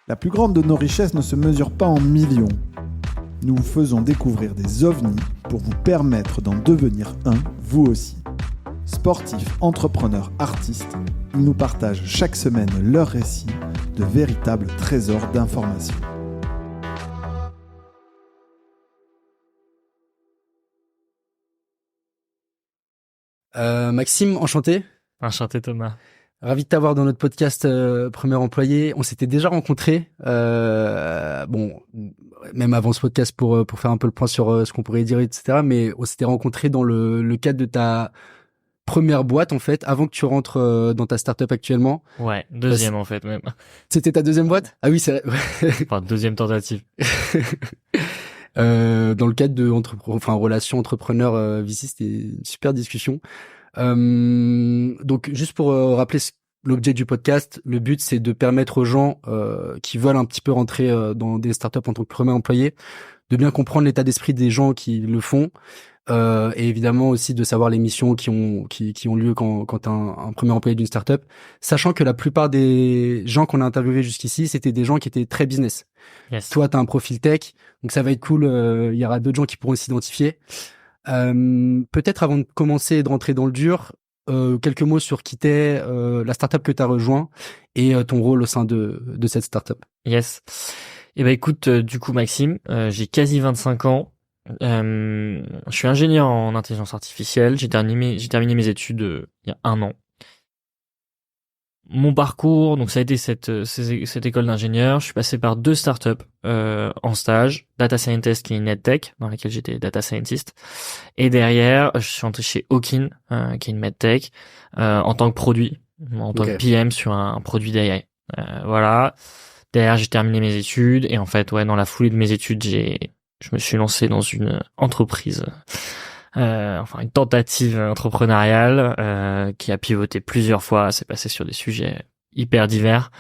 La plus grande de nos richesses ne se mesure pas en millions. Nous vous faisons découvrir des ovnis pour vous permettre d'en devenir un, vous aussi. Sportifs, entrepreneurs, artistes, ils nous partagent chaque semaine leurs récits de véritables trésors d'informations. Maxime, enchanté. Enchanté Thomas. Ravi de t'avoir dans notre podcast Premier Employé. On s'était déjà rencontrés, même avant ce podcast pour faire un peu le point sur ce qu'on pourrait dire, etc. Mais on s'était rencontrés dans le cadre de ta première boîte, en fait, avant que tu rentres dans ta startup actuellement. Ouais, deuxième en fait même. C'était ta deuxième boîte ? Ah oui, c'est vrai. Enfin, deuxième tentative. Dans le cadre de relation entrepreneur VC, c'était une super discussion. Donc juste pour rappeler l'objet du podcast, le but c'est de permettre aux gens qui veulent un petit peu rentrer dans des startups en tant que premier employé de bien comprendre l'état d'esprit des gens qui le font et évidemment aussi de savoir les missions qui ont lieu quand t'es un premier employé d'une startup, sachant que la plupart des gens qu'on a interviewés jusqu'ici c'était des gens qui étaient très business. Yes. Toi t'as un profil tech, donc ça va être cool, il y aura d'autres gens qui pourront s'identifier. Peut-être avant de commencer et de rentrer dans le dur, quelques mots sur qui t'es, la startup que t'as rejoint et ton rôle au sein de cette startup. Yes. Eh ben écoute, du coup Maxime, j'ai quasi 25 ans. Je suis ingénieur en intelligence artificielle. J'ai terminé mes études il y a 1 an. Mon parcours, donc ça a été cette école d'ingénieur. Je suis passé par 2 startups en stage, Data Scientist qui est une EdTech dans laquelle j'étais Data Scientist, et derrière je suis entré chez Hawkin qui est une MedTech en tant que produit, en tant que PM sur un produit d'AI. Voilà. Derrière j'ai terminé mes études et en fait dans la foulée de mes études je me suis lancé dans une entreprise. Une tentative entrepreneuriale qui a pivoté plusieurs fois, c'est passé sur des sujets hyper divers,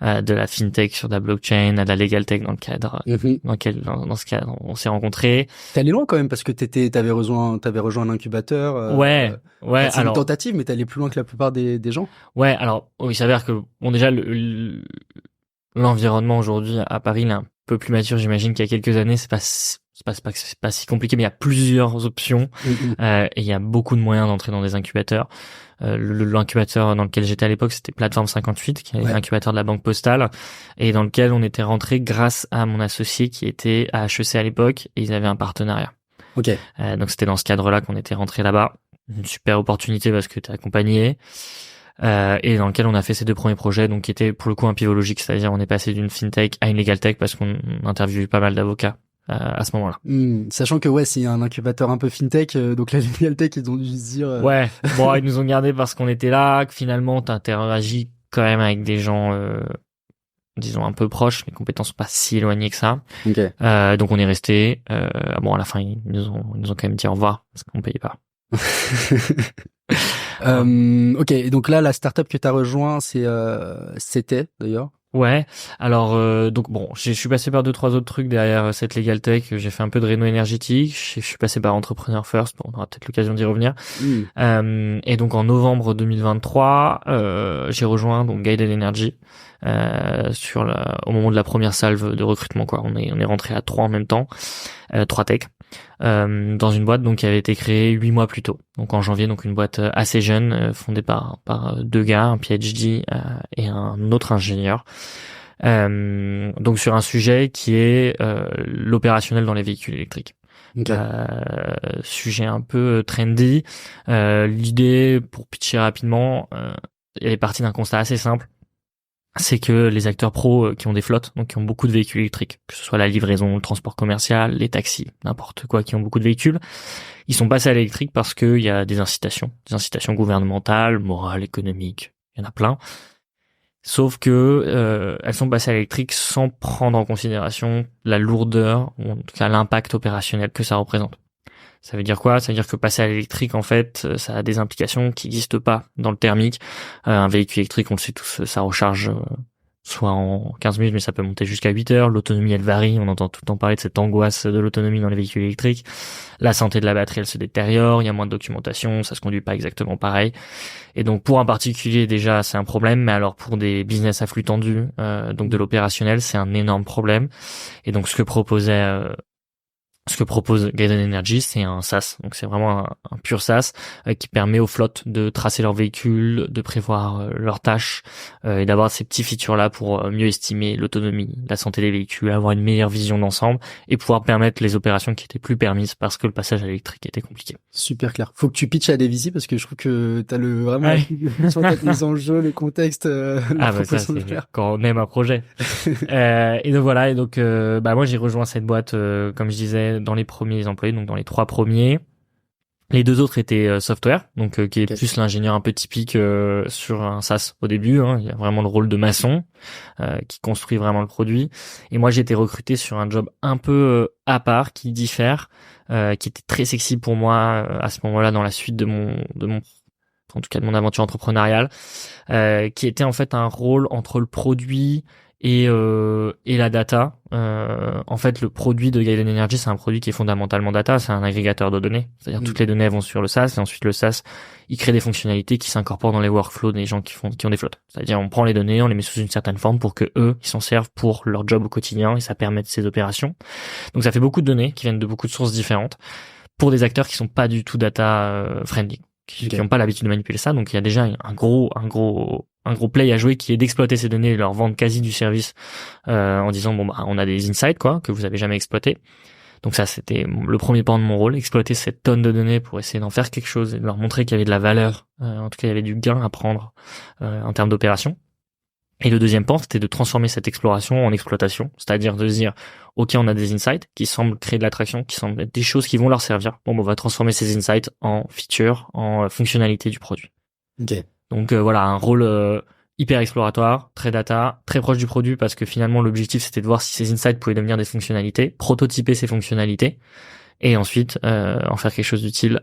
de la fintech sur de la blockchain à de la legal tech dans ce cadre on s'est rencontrés. T'es allé loin quand même parce que t'avais rejoint un incubateur. C'est une tentative, mais t'es allé plus loin que la plupart des gens. Ouais, alors il s'avère que déjà l'environnement aujourd'hui à Paris il est un peu plus mature, j'imagine qu'il y a quelques années, c'est pas si compliqué, mais il y a plusieurs options et il y a beaucoup de moyens d'entrer dans des incubateurs. L'incubateur dans lequel j'étais à l'époque, c'était Plateforme 58, qui est l'incubateur de la Banque Postale, et dans lequel on était rentré grâce à mon associé qui était à HEC à l'époque, et ils avaient un partenariat. Donc c'était dans ce cadre-là qu'on était rentré là-bas. Une super opportunité parce que t'es accompagné. Et dans lequel on a fait ces 2 premiers projets, donc qui étaient pour le coup un pivot logique, c'est-à-dire on est passé d'une fintech à une legal tech parce qu'on interviewait pas mal d'avocats à ce moment-là. Sachant que c'est un incubateur un peu fintech, donc la legal tech ils ont dû se dire. Ils nous ont gardé parce qu'on était là, que finalement t'interagis quand même avec des gens disons un peu proches, les compétences sont pas si éloignées que ça. Donc on est resté. À la fin ils nous ont quand même dit au revoir parce qu'on payait pas. Et donc là la startup que t'as rejoint c'était d'ailleurs. Ouais, alors je suis passé par 2-3 autres trucs derrière cette legal tech. J'ai fait un peu de réno énergétique, je suis passé par Entrepreneur First, on aura peut-être l'occasion d'y revenir. Et donc en novembre 2023, j'ai rejoint donc Guided Energy au moment de la première salve de recrutement quoi. On est rentré à 3 en même temps, 3 tech. Dans une boîte donc qui avait été créée 8 mois plus tôt, donc en janvier, donc une boîte assez jeune fondée par 2 gars, un PhD et un autre ingénieur, donc sur un sujet qui est l'opérationnel dans les véhicules électriques. Sujet un peu trendy. L'idée, pour pitcher rapidement, elle est partie d'un constat assez simple. C'est que les acteurs pros qui ont des flottes, donc qui ont beaucoup de véhicules électriques, que ce soit la livraison, le transport commercial, les taxis, n'importe quoi, qui ont beaucoup de véhicules, ils sont passés à l'électrique parce qu'il y a des incitations gouvernementales, morales, économiques, il y en a plein. Sauf que elles sont passées à l'électrique sans prendre en considération la lourdeur, ou en tout cas l'impact opérationnel que ça représente. Ça veut dire quoi ? Ça veut dire que passer à l'électrique, en fait, ça a des implications qui n'existent pas dans le thermique. Un véhicule électrique, on le sait tous, ça recharge soit en 15 minutes, mais ça peut monter jusqu'à 8 heures. L'autonomie, elle varie. On entend tout le temps parler de cette angoisse de l'autonomie dans les véhicules électriques. La santé de la batterie, elle se détériore. Il y a moins de documentation. Ça se conduit pas exactement pareil. Et donc, pour un particulier, déjà, c'est un problème. Mais alors, pour des business à flux tendu, donc de l'opérationnel, c'est un énorme problème. Et donc, ce que propose Gaiden Energy, c'est un SaaS. Donc c'est vraiment un pur SaaS qui permet aux flottes de tracer leurs véhicules, de prévoir leurs tâches et d'avoir ces petits features-là pour mieux estimer l'autonomie, la santé des véhicules, avoir une meilleure vision d'ensemble et pouvoir permettre les opérations qui étaient plus permises parce que le passage à l'électrique était compliqué. Super clair. Faut que tu pitches à Devisi parce que je trouve que t'as vraiment les enjeux, les contextes. Bah ça c'est quand on aime un projet. Et donc voilà. Et donc moi j'ai rejoint cette boîte comme je disais dans les premiers employés, donc dans les 3 premiers. Les 2 autres étaient software, donc qui est plus l'ingénieur un peu typique sur un SaaS au début. Il y a vraiment le rôle de maçon qui construit vraiment le produit. Et moi, j'ai été recruté sur un job un peu à part, qui diffère, qui était très sexy pour moi à ce moment-là dans la suite de mon en tout cas de mon aventure entrepreneuriale, qui était en fait un rôle entre le produit et la data. En fait, le produit de Gaiden Energy, c'est un produit qui est fondamentalement data, c'est un agrégateur de données. C'est-à-dire toutes les données vont sur le SaaS et ensuite le SaaS, il crée des fonctionnalités qui s'incorporent dans les workflows des gens qui ont des flottes. C'est-à-dire on prend les données, on les met sous une certaine forme pour que eux, ils s'en servent pour leur job au quotidien et ça permet de ces opérations. Donc ça fait beaucoup de données qui viennent de beaucoup de sources différentes pour des acteurs qui sont pas du tout data friendly, qui n'ont pas l'habitude de manipuler ça. Donc il y a déjà un gros play à jouer qui est d'exploiter ces données et leur vendre quasi du service en disant on a des insights que vous avez jamais exploités. Donc ça c'était le premier pan de mon rôle, exploiter cette tonne de données pour essayer d'en faire quelque chose et de leur montrer qu'il y avait de la valeur, en tout cas il y avait du gain à prendre en termes d'opération. Et le deuxième pan, c'était de transformer cette exploration en exploitation, c'est-à-dire de se dire ok, on a des insights qui semblent créer de l'attraction, qui semblent être des choses qui vont leur servir. On va transformer ces insights en features, en fonctionnalités du produit. Okay. Donc voilà, un rôle hyper exploratoire, très data, très proche du produit parce que finalement l'objectif c'était de voir si ces insights pouvaient devenir des fonctionnalités, prototyper ces fonctionnalités et ensuite en faire quelque chose d'utile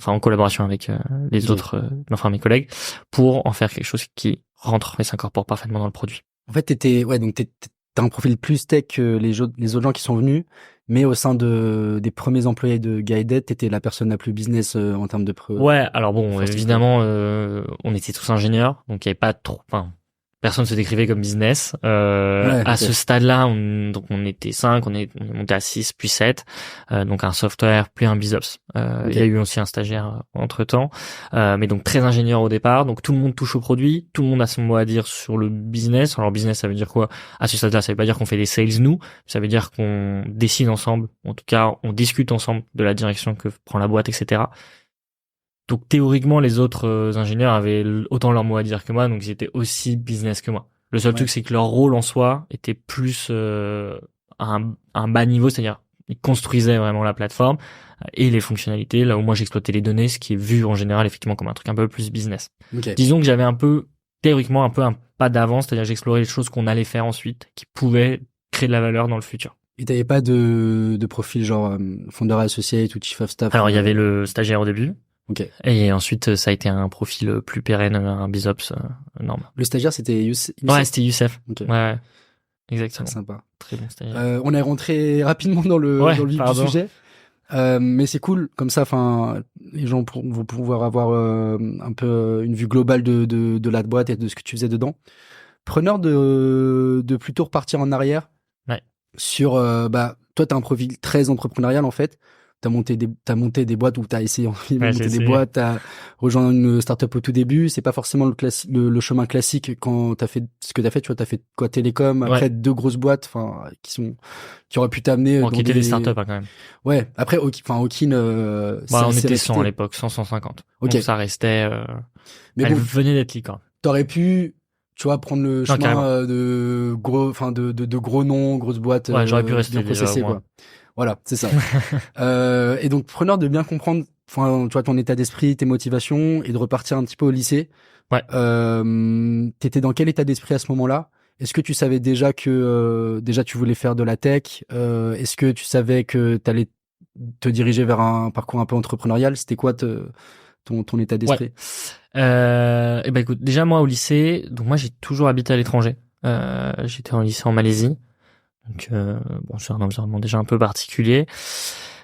en collaboration avec les autres, mes collègues, pour en faire quelque chose qui rentre et s'incorpore parfaitement dans le produit. En fait, t'as un profil plus tech que les autres gens qui sont venus, mais au sein des premiers employés de Gaiden, t'étais la personne la plus business en termes de Ouais, alors bon, évidemment, on était tous ingénieurs, donc il y avait pas trop, personne se décrivait comme business. À ce stade-là, on était 5, on est monté à 6, puis 7. Donc un software, puis un BizOps. Il y a eu aussi un stagiaire entre-temps. Mais donc très ingénieur au départ. Donc tout le monde touche au produit. Tout le monde a son mot à dire sur le business. Alors business, ça veut dire quoi? À ce stade-là, ça veut pas dire qu'on fait des sales nous. Ça veut dire qu'on décide ensemble. En tout cas, on discute ensemble de la direction que prend la boîte, etc. Donc théoriquement, les autres ingénieurs avaient autant leur mot à dire que moi, donc ils étaient aussi business que moi. Le seul truc, c'est que leur rôle en soi était plus à un bas niveau, c'est-à-dire ils construisaient vraiment la plateforme et les fonctionnalités, là où moi j'exploitais les données, ce qui est vu en général effectivement comme un truc un peu plus business. Disons que j'avais théoriquement un pas d'avance, c'est-à-dire j'explorais les choses qu'on allait faire ensuite, qui pouvaient créer de la valeur dans le futur. Et t'avais pas de profil genre founder associate ou chief of staff? Alors il y avait le stagiaire au début. Okay. Et ensuite, ça a été un profil plus pérenne, un BizOps normal. Le stagiaire, c'était Youssef? Ouais, c'était Youssef. Okay. Ouais, exactement. Sympa. Très bon stagiaire. On est rentré rapidement dans le vif du sujet. Mais c'est cool, comme ça, les gens vont pouvoir avoir un peu une vue globale de la boîte et de ce que tu faisais dedans. Preneur de plutôt repartir en arrière. Ouais. Sur, toi, t'as un profil très entrepreneurial, en fait. T'as monté des boîtes ou t'as essayé de monter des boîtes, t'as rejoint une startup au tout début. C'est pas forcément le chemin classique quand t'as fait ce que t'as fait. Tu vois, t'as fait quoi, télécom, après 2 grosses boîtes, qui auraient pu t'amener qui étaient des startups, quand même. Ouais. Après, Okin, on était 100 à l'époque, 150. Okay. Donc ça restait, mais elle venait d'être licorne. T'aurais pu, tu vois, prendre le chemin de gros noms, grosses boîtes. Ouais, j'aurais pu rester bien processé, déjà, quoi. Voilà, c'est ça. Et donc, preneur de bien comprendre, tu vois, ton état d'esprit, tes motivations, et de repartir un petit peu au lycée. Ouais. T'étais dans quel état d'esprit à ce moment-là? Est-ce que tu savais déjà que tu voulais faire de la tech? Est-ce que tu savais que t'allais te diriger vers un parcours un peu entrepreneurial? C'était quoi ton état d'esprit? Écoute, déjà moi au lycée, donc moi j'ai toujours habité à l'étranger. J'étais en lycée en Malaisie. Donc bon, c'est un environnement déjà un peu particulier.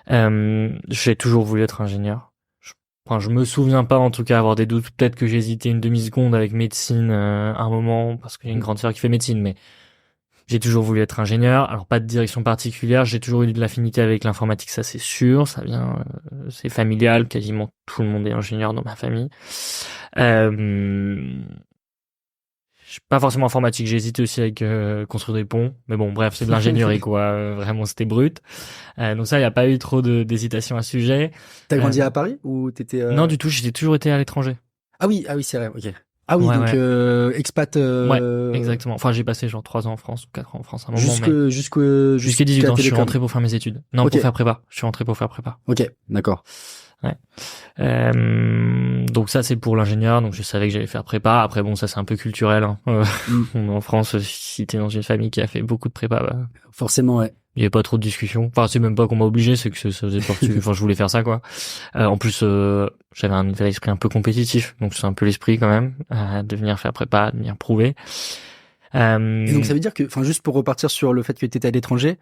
J'ai toujours voulu être ingénieur. Je me souviens pas en tout cas avoir des doutes. Peut-être que j'ai hésité une demi-seconde avec médecine à un moment parce qu'il y a une grande sœur qui fait médecine, mais j'ai toujours voulu être ingénieur. Alors pas de direction particulière. J'ai toujours eu de l'affinité avec l'informatique, ça c'est sûr. Ça vient, c'est familial. Quasiment tout le monde est ingénieur dans ma famille. Je suis pas forcément informatique. J'ai hésité aussi avec construire des ponts, mais bon, bref, c'est de l'ingénierie quoi. Vraiment, c'était brut. Donc ça, il y a pas eu trop d'hésitation à ce sujet. T'as grandi à Paris ou t'étais Non, du tout. J'ai toujours été à l'étranger. Ah oui, c'est vrai. Ok. Ah oui, ouais, donc ouais. Expat. Ouais, exactement. Enfin, j'ai passé genre 3 ans en France ou 4 ans en France à un moment. Jusqu'à 18 ans, je suis rentré pour faire mes études. Non, okay. Pour faire prépa. Je suis rentré pour faire prépa. Ok, d'accord. Ouais. Donc ça c'est pour l'ingénieur, donc je savais que j'allais faire prépa. Après bon, ça c'est un peu culturel. Hein. En France, si t'es dans une famille qui a fait beaucoup de prépa, bah, forcément, ouais. Il y avait pas trop de discussion. Enfin, c'est même pas qu'on m'a obligé, c'est que ça faisait partie. Enfin, je voulais faire ça, quoi. En plus, j'avais un esprit un peu compétitif, donc c'est un peu l'esprit quand même de venir faire prépa, de venir prouver. Et donc ça veut dire que, enfin, juste pour repartir sur le fait que t'étais à l'étranger,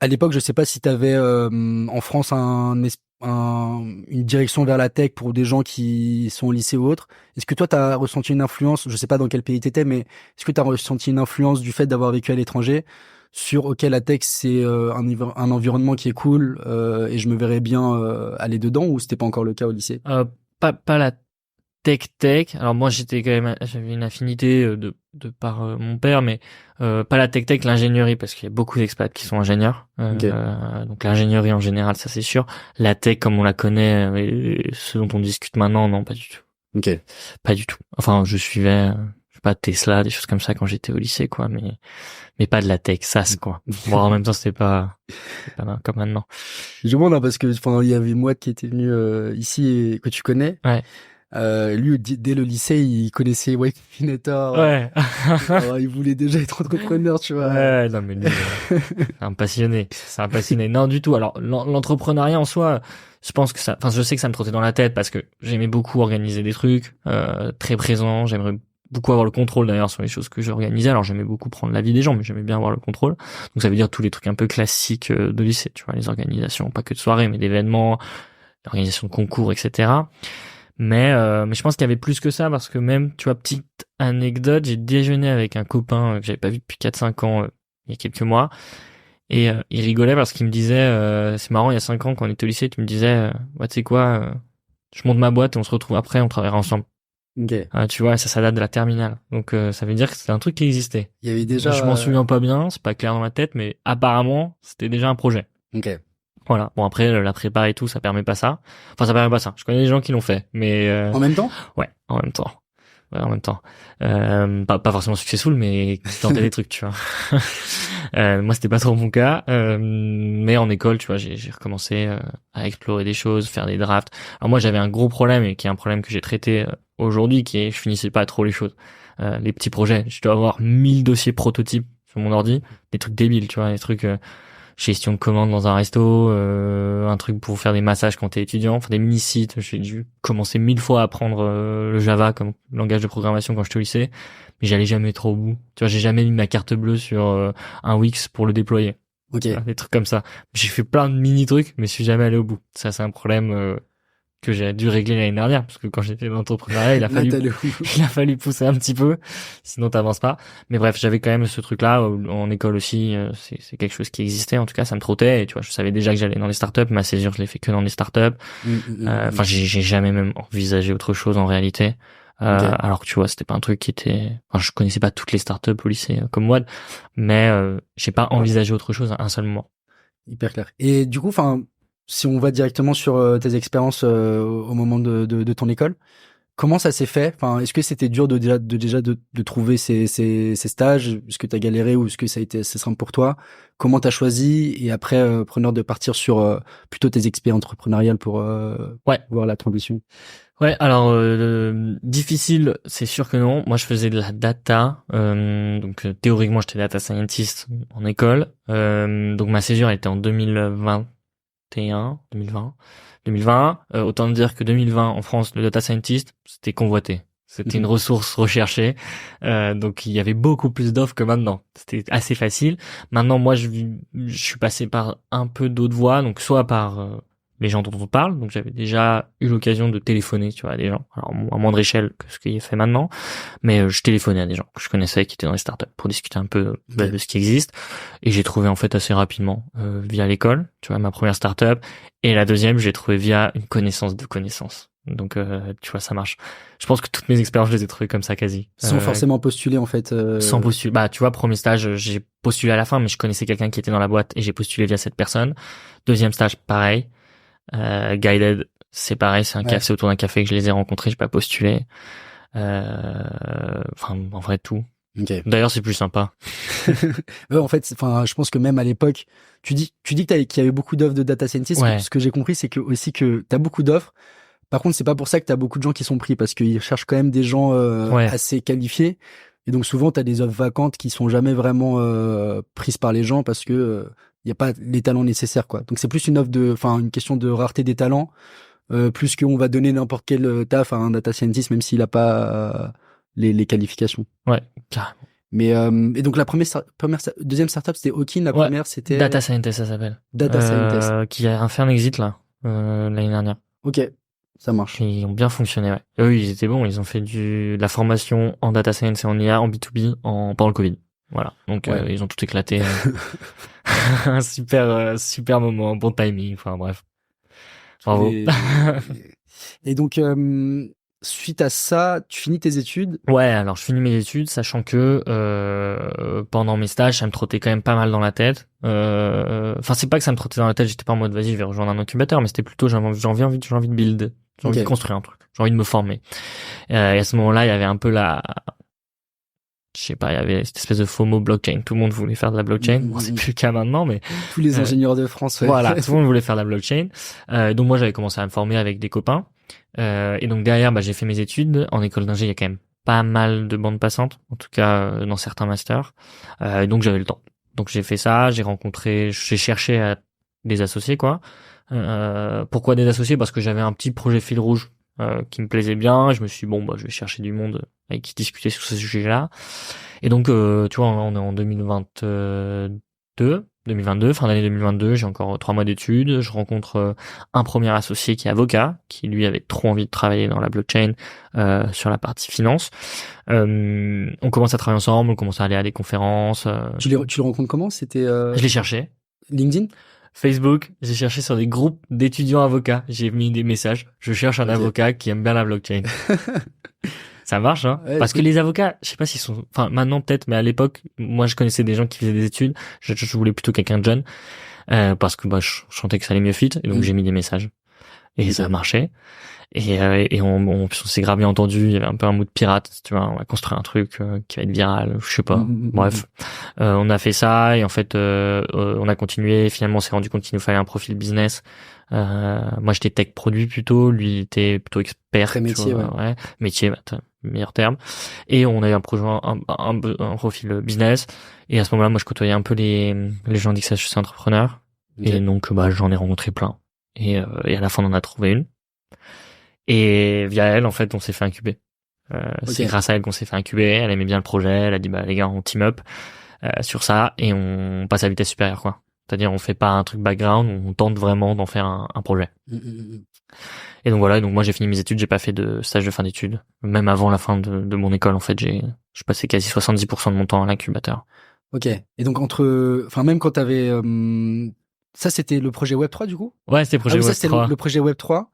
à l'époque, je sais pas si t'avais en France une direction vers la tech pour des gens qui sont au lycée ou autre. Est-ce que toi t'as ressenti une influence, je sais pas dans quel pays t'étais, mais est-ce que t'as ressenti une influence du fait d'avoir vécu à l'étranger sur ok, la tech c'est un environnement qui est cool et je me verrais bien aller dedans, ou c'était pas encore le cas au lycée? Pas la tech. Alors moi j'avais une affinité de par mon père, mais pas la tech, l'ingénierie, parce qu'il y a beaucoup d'expats qui sont ingénieurs. Okay. Donc l'ingénierie en général, ça c'est sûr. La tech comme on la connaît, et ce dont on discute maintenant, non, pas du tout. Ok. Pas du tout. Enfin, je suivais, je sais pas, Tesla, des choses comme ça quand j'étais au lycée, quoi, mais pas de la tech, SaaS, quoi. Bon, en même temps, c'était pas comme maintenant. Je demande, hein, parce que pendant il y avait Mouad qui était venu ici et que tu connais. Ouais. Lui, dès le lycée, il connaissait Y Combinator. Ouais. Alors, il voulait déjà être entrepreneur, tu vois. Ouais, non, mais lui, c'est un passionné. Non, du tout. Alors, l'entrepreneuriat en soi, je pense que ça, enfin, je sais que ça me trottait dans la tête parce que j'aimais beaucoup organiser des trucs, très présent. J'aimerais beaucoup avoir le contrôle d'ailleurs sur les choses que j'organisais. Alors, j'aimais beaucoup prendre l'avis des gens, mais j'aimais bien avoir le contrôle. Donc, ça veut dire tous les trucs un peu classiques de lycée, tu vois, les organisations, pas que de soirées, mais d'événements, l'organisation de concours, etc. Mais je pense qu'il y avait plus que ça, parce que même, tu vois, petite anecdote, j'ai déjeuné avec un copain que j'avais pas vu depuis 4-5 ans, il y a quelques mois, et il rigolait parce qu'il me disait, c'est marrant, il y a 5 ans quand on était au lycée, tu me disais, tu sais quoi, je monte ma boîte et on se retrouve après, on travaillera ensemble. Okay. Tu vois, ça date de la terminale. Donc ça veut dire que c'était un truc qui existait. Il y avait déjà. Je m'en souviens pas bien, c'est pas clair dans ma tête, mais apparemment, c'était déjà un projet. Ok. Voilà. Bon, après, la prépa et tout, ça permet pas ça. Enfin, ça permet pas ça. Je connais des gens qui l'ont fait, mais en même temps? Ouais, en même temps. Ouais, en même temps. Pas forcément successful, mais qui tentaient des trucs, tu vois. Moi, c'était pas trop mon cas. Mais en école, tu vois, j'ai recommencé à explorer des choses, faire des drafts. Alors moi, j'avais un gros problème, et qui est un problème que j'ai traité aujourd'hui, qui est, je finissais pas trop les choses. Les petits projets. Je dois avoir 1000 dossiers prototypes sur mon ordi. Des trucs débiles, tu vois, des trucs... gestion de commandes dans un resto, un truc pour faire des massages quand t'es étudiant, enfin des mini-sites. J'ai dû commencer 1000 fois à apprendre le Java comme langage de programmation quand j'étais au lycée, mais j'allais jamais trop au bout. Tu vois, j'ai jamais mis ma carte bleue sur un Wix pour le déployer. Ok. Voilà, des trucs comme ça. J'ai fait plein de mini-trucs, mais je suis jamais allé au bout. Ça, c'est un problème que j'ai dû régler l'année dernière, parce que quand j'étais dans l'entrepreneuriat, il a fallu pousser un petit peu, sinon t'avances pas. Mais bref, j'avais quand même ce truc-là en école aussi. C'est quelque chose qui existait. En tout cas, ça me trottait. Et tu vois, je savais déjà que j'allais dans les startups. Ma césure, je l'ai fait que dans les startups. Enfin, j'ai jamais même envisagé autre chose en réalité. Okay. Alors que tu vois, c'était pas un truc qui était. Enfin, je connaissais pas toutes les startups au lycée comme Wad, mais j'ai pas envisagé autre chose à un seul moment. Hyper clair. Et du coup, enfin. Si on va directement sur tes expériences au moment de ton école, comment ça s'est fait? Enfin, est-ce que c'était dur de trouver ces stages? Est-ce que t'as galéré, ou est-ce que ça a été assez simple pour toi? Comment t'as choisi? Et après, preneur de partir sur plutôt tes expériences entrepreneuriales pour voir la transition. Ouais, alors difficile, c'est sûr que non. Moi, je faisais de la data, donc théoriquement, j'étais data scientist en école. Donc ma césure elle était en 2020. 2020. Autant dire que 2020 en France, le data scientist, c'était convoité. C'était une ressource recherchée. Donc il y avait beaucoup plus d'offres que maintenant. C'était assez facile. Maintenant, moi, je suis passé par un peu d'autres voies. Donc soit par les gens dont on parle. Donc j'avais déjà eu l'occasion de téléphoner, tu vois, à des gens. Alors à moindre échelle que ce qu'il est fait maintenant. Mais je téléphonais à des gens que je connaissais qui étaient dans les startups pour discuter un peu de ce qui existe. Et j'ai trouvé en fait assez rapidement via l'école, tu vois, ma première startup. Et la deuxième, j'ai trouvé via une connaissance de connaissances. Donc tu vois, ça marche. Je pense que toutes mes expériences, je les ai trouvées comme ça quasi. Sans forcément postuler en fait. Sans postuler. Bah tu vois, premier stage, j'ai postulé à la fin, mais je connaissais quelqu'un qui était dans la boîte et j'ai postulé via cette personne. Deuxième stage, pareil. Guided, c'est pareil, c'est un café, c'est autour d'un café que je les ai rencontrés, j'ai pas postulé. Enfin, en vrai, tout. Okay. D'ailleurs, c'est plus sympa. En fait, enfin, je pense que même à l'époque, tu dis qu'il y avait beaucoup d'offres de data scientist. Ouais. Ce que j'ai compris, c'est que aussi que t'as beaucoup d'offres. Par contre, c'est pas pour ça que t'as beaucoup de gens qui sont pris, parce qu'ils cherchent quand même des gens assez qualifiés. Et donc souvent, t'as des offres vacantes qui sont jamais vraiment prises par les gens parce que y a pas les talents nécessaires, quoi. Donc c'est plus une question de rareté des talents, plus qu'on va donner n'importe quel taf à un data scientist, même s'il a pas les qualifications. Ouais, carrément. Mais et donc la deuxième startup c'était Hawkin, la première c'était Data Scientist, ça s'appelle. Data Scientist, qui a fait un exit là l'année dernière. Ok, ça marche. Et ils ont bien fonctionné, ouais. Et eux, ils étaient bons, ils ont fait de la formation en data science et en IA, en B2B, pendant le Covid. Voilà. Donc ils ont tout éclaté. Un super moment, bon timing. Enfin bref. Bravo. Et donc suite à ça, tu finis tes études? Ouais, alors je finis mes études, sachant que pendant mes stages, ça me trottait quand même pas mal dans la tête. Enfin, c'est pas que ça me trottait dans la tête, j'étais pas en mode vas-y, je vais rejoindre un incubateur, mais c'était plutôt j'ai envie de build, j'ai envie de construire un truc, j'ai envie de me former. Et à ce moment-là, il y avait un peu je sais pas, il y avait cette espèce de FOMO blockchain. Tout le monde voulait faire de la blockchain. Bon, c'est plus le cas maintenant, mais tous les ingénieurs de France. Ouais. Voilà, tout le monde voulait faire de la blockchain. Donc moi, j'avais commencé à me former avec des copains. Et donc derrière, j'ai fait mes études en école d'ingé. Il y a quand même pas mal de bandes passantes, en tout cas dans certains masters. Donc j'avais le temps. Donc j'ai fait ça. J'ai cherché des associés, quoi. Pourquoi des associés? Parce que j'avais un petit projet fil rouge qui me plaisait bien. Je me suis dit, je vais chercher du monde avec qui discuter sur ce sujet-là. Et donc, tu vois, on est en 2022, fin d'année 2022, j'ai encore 3 mois d'études. Je rencontre un premier associé qui est avocat, qui lui avait trop envie de travailler dans la blockchain sur la partie finance. On commence à travailler ensemble, on commence à aller à des conférences. Tu le rencontres comment? C'était Je l'ai cherché. LinkedIn? Facebook, j'ai cherché sur des groupes d'étudiants avocats. J'ai mis des messages. Je cherche un avocat qui aime bien la blockchain. Ça marche, hein. Ouais, parce que les avocats, je sais pas s'ils sont, enfin, maintenant peut-être, mais à l'époque, moi, je connaissais des gens qui faisaient des études. Je voulais plutôt quelqu'un de jeune, parce que, je sentais que ça allait mieux fit, et donc j'ai mis des messages. Et ça a marché. Et on s'est grave bien entendu. Il y avait un peu un mood pirate, tu vois. On va construire un truc qui va être viral, je sais pas. Bref, on a fait ça et en fait, on a continué. Finalement, on s'est rendu compte qu'il nous fallait un profil business. Moi, j'étais tech produit plutôt. Lui, il était plutôt expert. Très métier, ouais. Métier, meilleur terme. Et on a eu un projet, un profil business. Et à ce moment-là, moi, je côtoyais un peu les gens d'XHEC entrepreneurs. Okay. Et donc, j'en ai rencontré plein. Et à la fin, on en a trouvé une. Et via elle, en fait, on s'est fait incuber. C'est grâce à elle qu'on s'est fait incuber. Elle aimait bien le projet. Elle a dit, les gars, on team up sur ça et on passe à vitesse supérieure, quoi. C'est-à-dire, on fait pas un truc background, on tente vraiment d'en faire un projet. Et donc voilà. Donc moi, j'ai fini mes études. J'ai pas fait de stage de fin d'études. Même avant la fin de mon école, en fait, je passais quasi 70% de mon temps à l'incubateur. Ok. Et donc même quand t'avais ça, c'était le projet Web3 du coup? Ouais, c'était le projet Web3. Ça, c'était le projet Web3.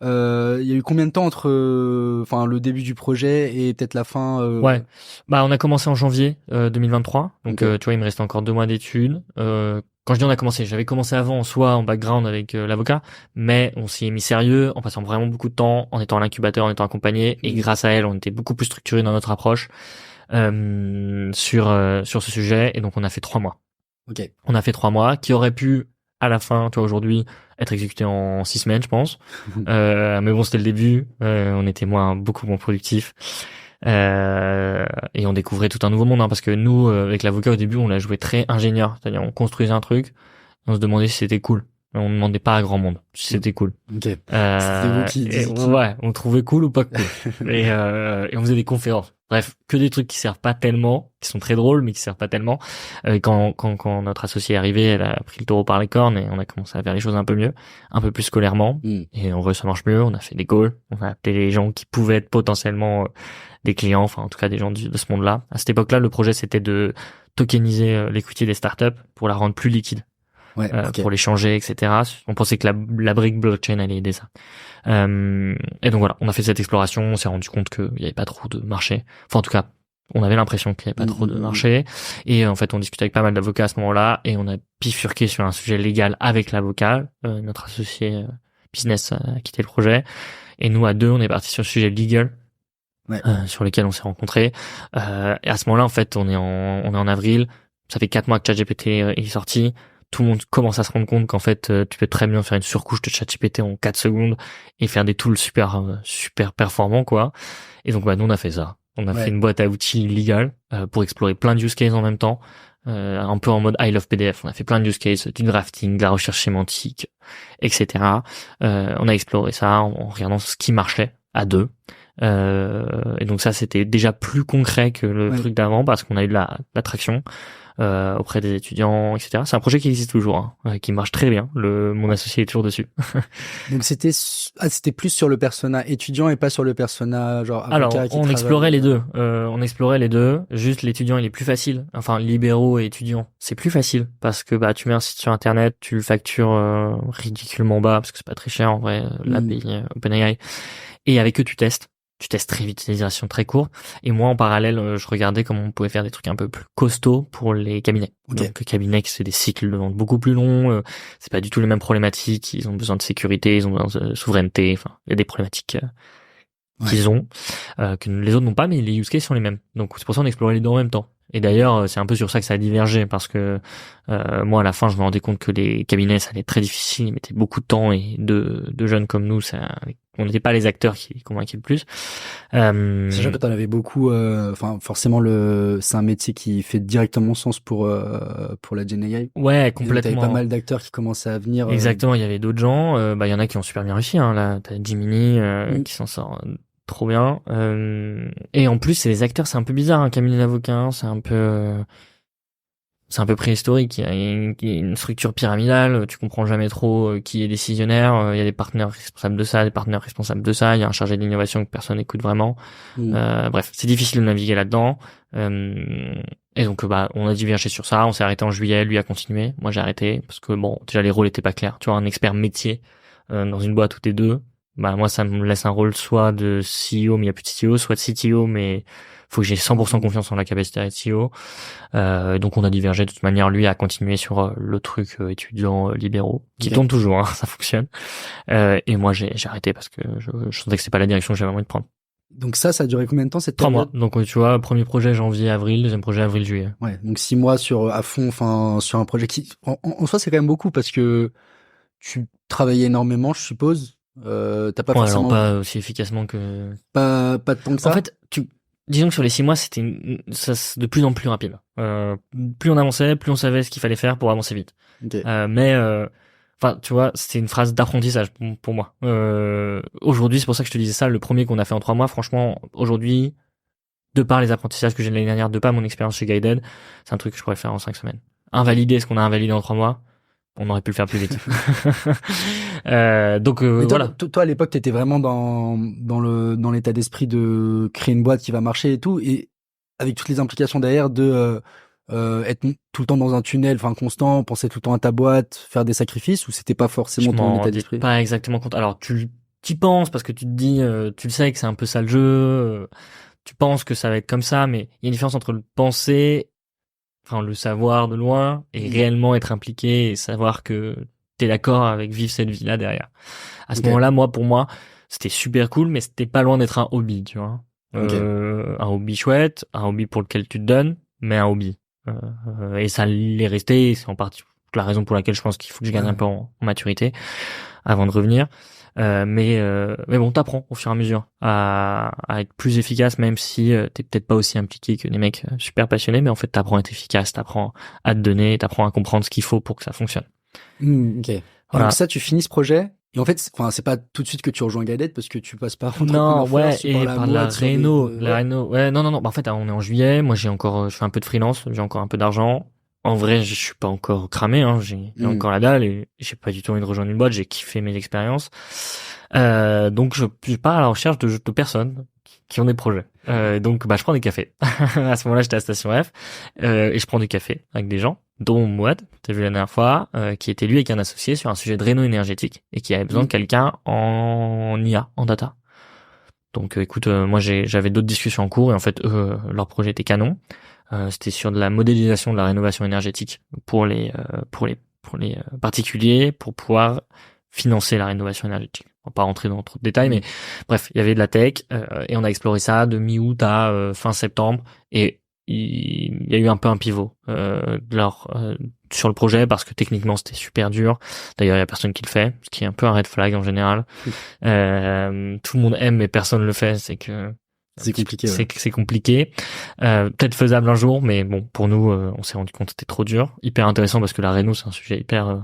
Il y a eu combien de temps entre le début du projet et peut-être la fin? Ouais. On a commencé en janvier 2023. Donc tu vois, il me restait encore 2 mois d'études. Quand je dis on a commencé, j'avais commencé avant, soit en background avec l'avocat, mais on s'y est mis sérieux en passant vraiment beaucoup de temps, en étant à l'incubateur, en étant accompagné, et grâce à elle, on était beaucoup plus structuré dans notre approche sur ce sujet. Et donc on a fait 3 mois. Ok. On a fait 3 mois qui auraient pu à la fin, tu vois, aujourd'hui, être exécuté en 6 semaines, je pense. Mais bon, c'était le début. On était beaucoup moins productifs. Et on découvrait tout un nouveau monde, hein, parce que nous, avec l'avocat, au début, on l'a joué très ingénieur. C'est-à-dire, on construisait un truc, on se demandait si c'était cool. On demandait pas à grand monde. C'était cool. Ok. C'était vous qui ouais, on trouvait cool ou pas cool. et on faisait des conférences. Bref, que des trucs qui servent pas tellement, qui sont très drôles, mais qui servent pas tellement. Quand notre associée est arrivée, elle a pris le taureau par les cornes et on a commencé à faire les choses un peu mieux, un peu plus scolairement. Et en vrai, ça marche mieux. On a fait des calls. On a appelé les gens qui pouvaient être potentiellement des clients, enfin, en tout cas, des gens de ce monde-là. À cette époque-là, le projet, c'était de tokeniser l'equity des startups pour la rendre plus liquide. Ouais, pour les changer, etc. On pensait que la brique blockchain allait aider ça. Et donc voilà, on a fait cette exploration, on s'est rendu compte qu'il y avait pas trop de marché. Enfin, en tout cas, on avait l'impression qu'il y avait pas trop de marché. Et en fait, on discutait avec pas mal d'avocats à ce moment-là, et on a bifurqué sur un sujet légal avec l'avocat. Notre associé business a quitté le projet. Et nous, à deux, on est parti sur le sujet legal. Ouais. Sur lequel on s'est rencontrés. Et à ce moment-là, en fait, on est en avril. Ça fait 4 mois que ChatGPT est sorti. Tout le monde commence à se rendre compte qu'en fait, tu peux très bien faire une surcouche de ChatGPT en 4 secondes et faire des tools super performants, quoi. Et donc, nous, on a fait ça. On a fait une boîte à outils légale pour explorer plein de use cases en même temps. Un peu en mode I love PDF. On a fait plein de use cases, du drafting, de la recherche sémantique, etc. On a exploré ça en regardant ce qui marchait à deux. Et donc ça, c'était déjà plus concret que le truc d'avant parce qu'on a eu de l'attraction auprès des étudiants, etc. C'est un projet qui existe toujours, qui marche très bien. Mon associé est toujours dessus. Donc c'était plus sur le persona étudiant et pas sur le persona genre avocat. Alors on explorait les deux. Juste l'étudiant il est plus facile. Enfin libéraux et étudiants c'est plus facile parce que tu mets un site sur internet, tu le factures ridiculement bas parce que c'est pas très cher en vrai l'API OpenAI et avec eux tu testes. Tu testes très vite, des itérations très courtes. Et moi, en parallèle, je regardais comment on pouvait faire des trucs un peu plus costauds pour les cabinets. Okay. Donc, les cabinets, c'est des cycles de vente beaucoup plus longs. C'est pas du tout les mêmes problématiques. Ils ont besoin de sécurité, ils ont besoin de souveraineté. Enfin, il y a des problématiques qu'ils ont, que les autres n'ont pas, mais les use cases sont les mêmes. Donc, c'est pour ça qu'on explorait les deux en même temps. Et d'ailleurs, c'est un peu sur ça que ça a divergé, parce que moi, à la fin, je me rendais compte que les cabinets, ça allait être très difficile, ils mettaient beaucoup de temps, et de jeunes comme nous, on n'était pas les acteurs qui convainquaient le plus. Sachant que t'en avais beaucoup, forcément, c'est un métier qui fait directement sens pour la Gen AI. Ouais, complètement. T'avais pas mal d'acteurs qui commençaient à venir. Exactement, il y avait d'autres gens, il y en a qui ont super bien réussi, là, t'as Jiminy, qui s'en sort trop bien. Et en plus, c'est les acteurs, c'est un peu bizarre, un cabinet d'avocats, c'est un peu préhistorique. Il y a une structure pyramidale, tu comprends jamais trop qui est décisionnaire. Il y a des partenaires responsables de ça, des partenaires responsables de ça. Il y a un chargé d'innovation que personne n'écoute vraiment. Bref, c'est difficile de naviguer là-dedans. Et donc, on a divergé sur ça. On s'est arrêté en juillet. Lui a continué. Moi, j'ai arrêté parce que déjà les rôles étaient pas clairs. Tu vois, un expert métier dans une boîte où t'es deux. Moi, ça me laisse un rôle soit de CEO, mais il y a plus de CEO, soit de CTO, mais faut que j'ai 100% confiance en la capacité d'être CEO. Donc on a divergé de toute manière. Lui a continué sur le truc étudiants libéraux, qui tourne toujours, ça fonctionne. Et moi j'ai arrêté parce que je sentais que c'est pas la direction que j'avais envie de prendre. Donc ça a duré combien de temps cette 3 mois. Donc tu vois, premier projet janvier-avril, deuxième projet avril-juillet. Ouais, donc 6 mois à fond, sur un projet qui, en soi c'est quand même beaucoup parce que tu travaillais énormément, je suppose. T'as pas forcément. Alors pas aussi efficacement que. Pas de temps que ça. En fait, disons que sur les 6 mois, c'était de plus en plus rapide. Plus on avançait, plus on savait ce qu'il fallait faire pour avancer vite. Okay. Tu vois, c'était une phrase d'apprentissage pour moi. Aujourd'hui, c'est pour ça que je te disais ça, le premier qu'on a fait en 3 mois, franchement, aujourd'hui, de par les apprentissages que j'ai de l'année dernière, de par mon expérience chez Guided, c'est un truc que je pourrais faire en 5 semaines. Invalider ce qu'on a invalidé en 3 mois, on aurait pu le faire plus vite. Donc voilà. Toi à l'époque t'étais vraiment dans l'état d'esprit de créer une boîte qui va marcher et tout, et avec toutes les implications derrière de être tout le temps dans un tunnel, constant, penser tout le temps à ta boîte, faire des sacrifices, ou c'était pas forcément ton état d'esprit? Pas exactement compte. Alors tu t'y penses parce que tu te dis, tu le sais que c'est un peu ça le jeu. Tu penses que ça va être comme ça, mais il y a une différence entre le penser, le savoir de loin, et réellement être impliqué et savoir que t'es d'accord avec vivre cette vie-là derrière. À ce moment-là, pour moi, c'était super cool, mais c'était pas loin d'être un hobby, tu vois. Un hobby chouette, un hobby pour lequel tu te donnes, mais un hobby. Et ça l'est resté, c'est en partie la raison pour laquelle je pense qu'il faut que je gagne un peu en maturité avant de revenir. Mais bon, t'apprends au fur et à mesure à être plus efficace, même si t'es peut-être pas aussi impliqué que des mecs super passionnés, mais en fait t'apprends à être efficace, t'apprends à te donner, t'apprends à comprendre ce qu'il faut pour que ça fonctionne. Ok. Voilà. Donc ça, tu finis ce projet. Et en fait, c'est pas tout de suite que tu rejoins Gadet parce que tu passes par Non, ouais, tu et par la mode sur réno, des- la réno. Ouais, non. Bah, en fait, on est en juillet. Moi, je fais un peu de freelance. J'ai encore un peu d'argent. En vrai, je suis pas encore cramé, hein. J'ai encore la dalle et j'ai pas du tout envie de rejoindre une boîte. J'ai kiffé mes expériences. Donc, je suis pas à la recherche de personnes qui ont des projets. Donc, bah, je prends des cafés. À ce moment-là, j'étais à Station F, et je prends du café avec des gens, dont Mouad, t'as vu la dernière fois, qui était lui avec un associé sur un sujet de réno énergétique et qui avait besoin de quelqu'un en IA, en data. Donc, écoute, moi, j'avais d'autres discussions en cours et en fait, leur projet était canon. C'était sur de la modélisation de la rénovation énergétique pour les particuliers pour pouvoir financer la rénovation énergétique. On va pas rentrer dans trop de détails, mais bref, il y avait de la tech et on a exploré ça de mi-août à fin septembre et il y a eu un peu un pivot sur le projet parce que techniquement c'était super dur. D'ailleurs, il y a personne qui le fait, ce qui est un peu un red flag en général. Tout le monde aime mais personne le fait, c'est que C'est compliqué. c'est compliqué. Peut-être faisable un jour, mais bon, pour nous, on s'est rendu compte que c'était trop dur. Hyper intéressant parce que la réno, c'est un sujet hyper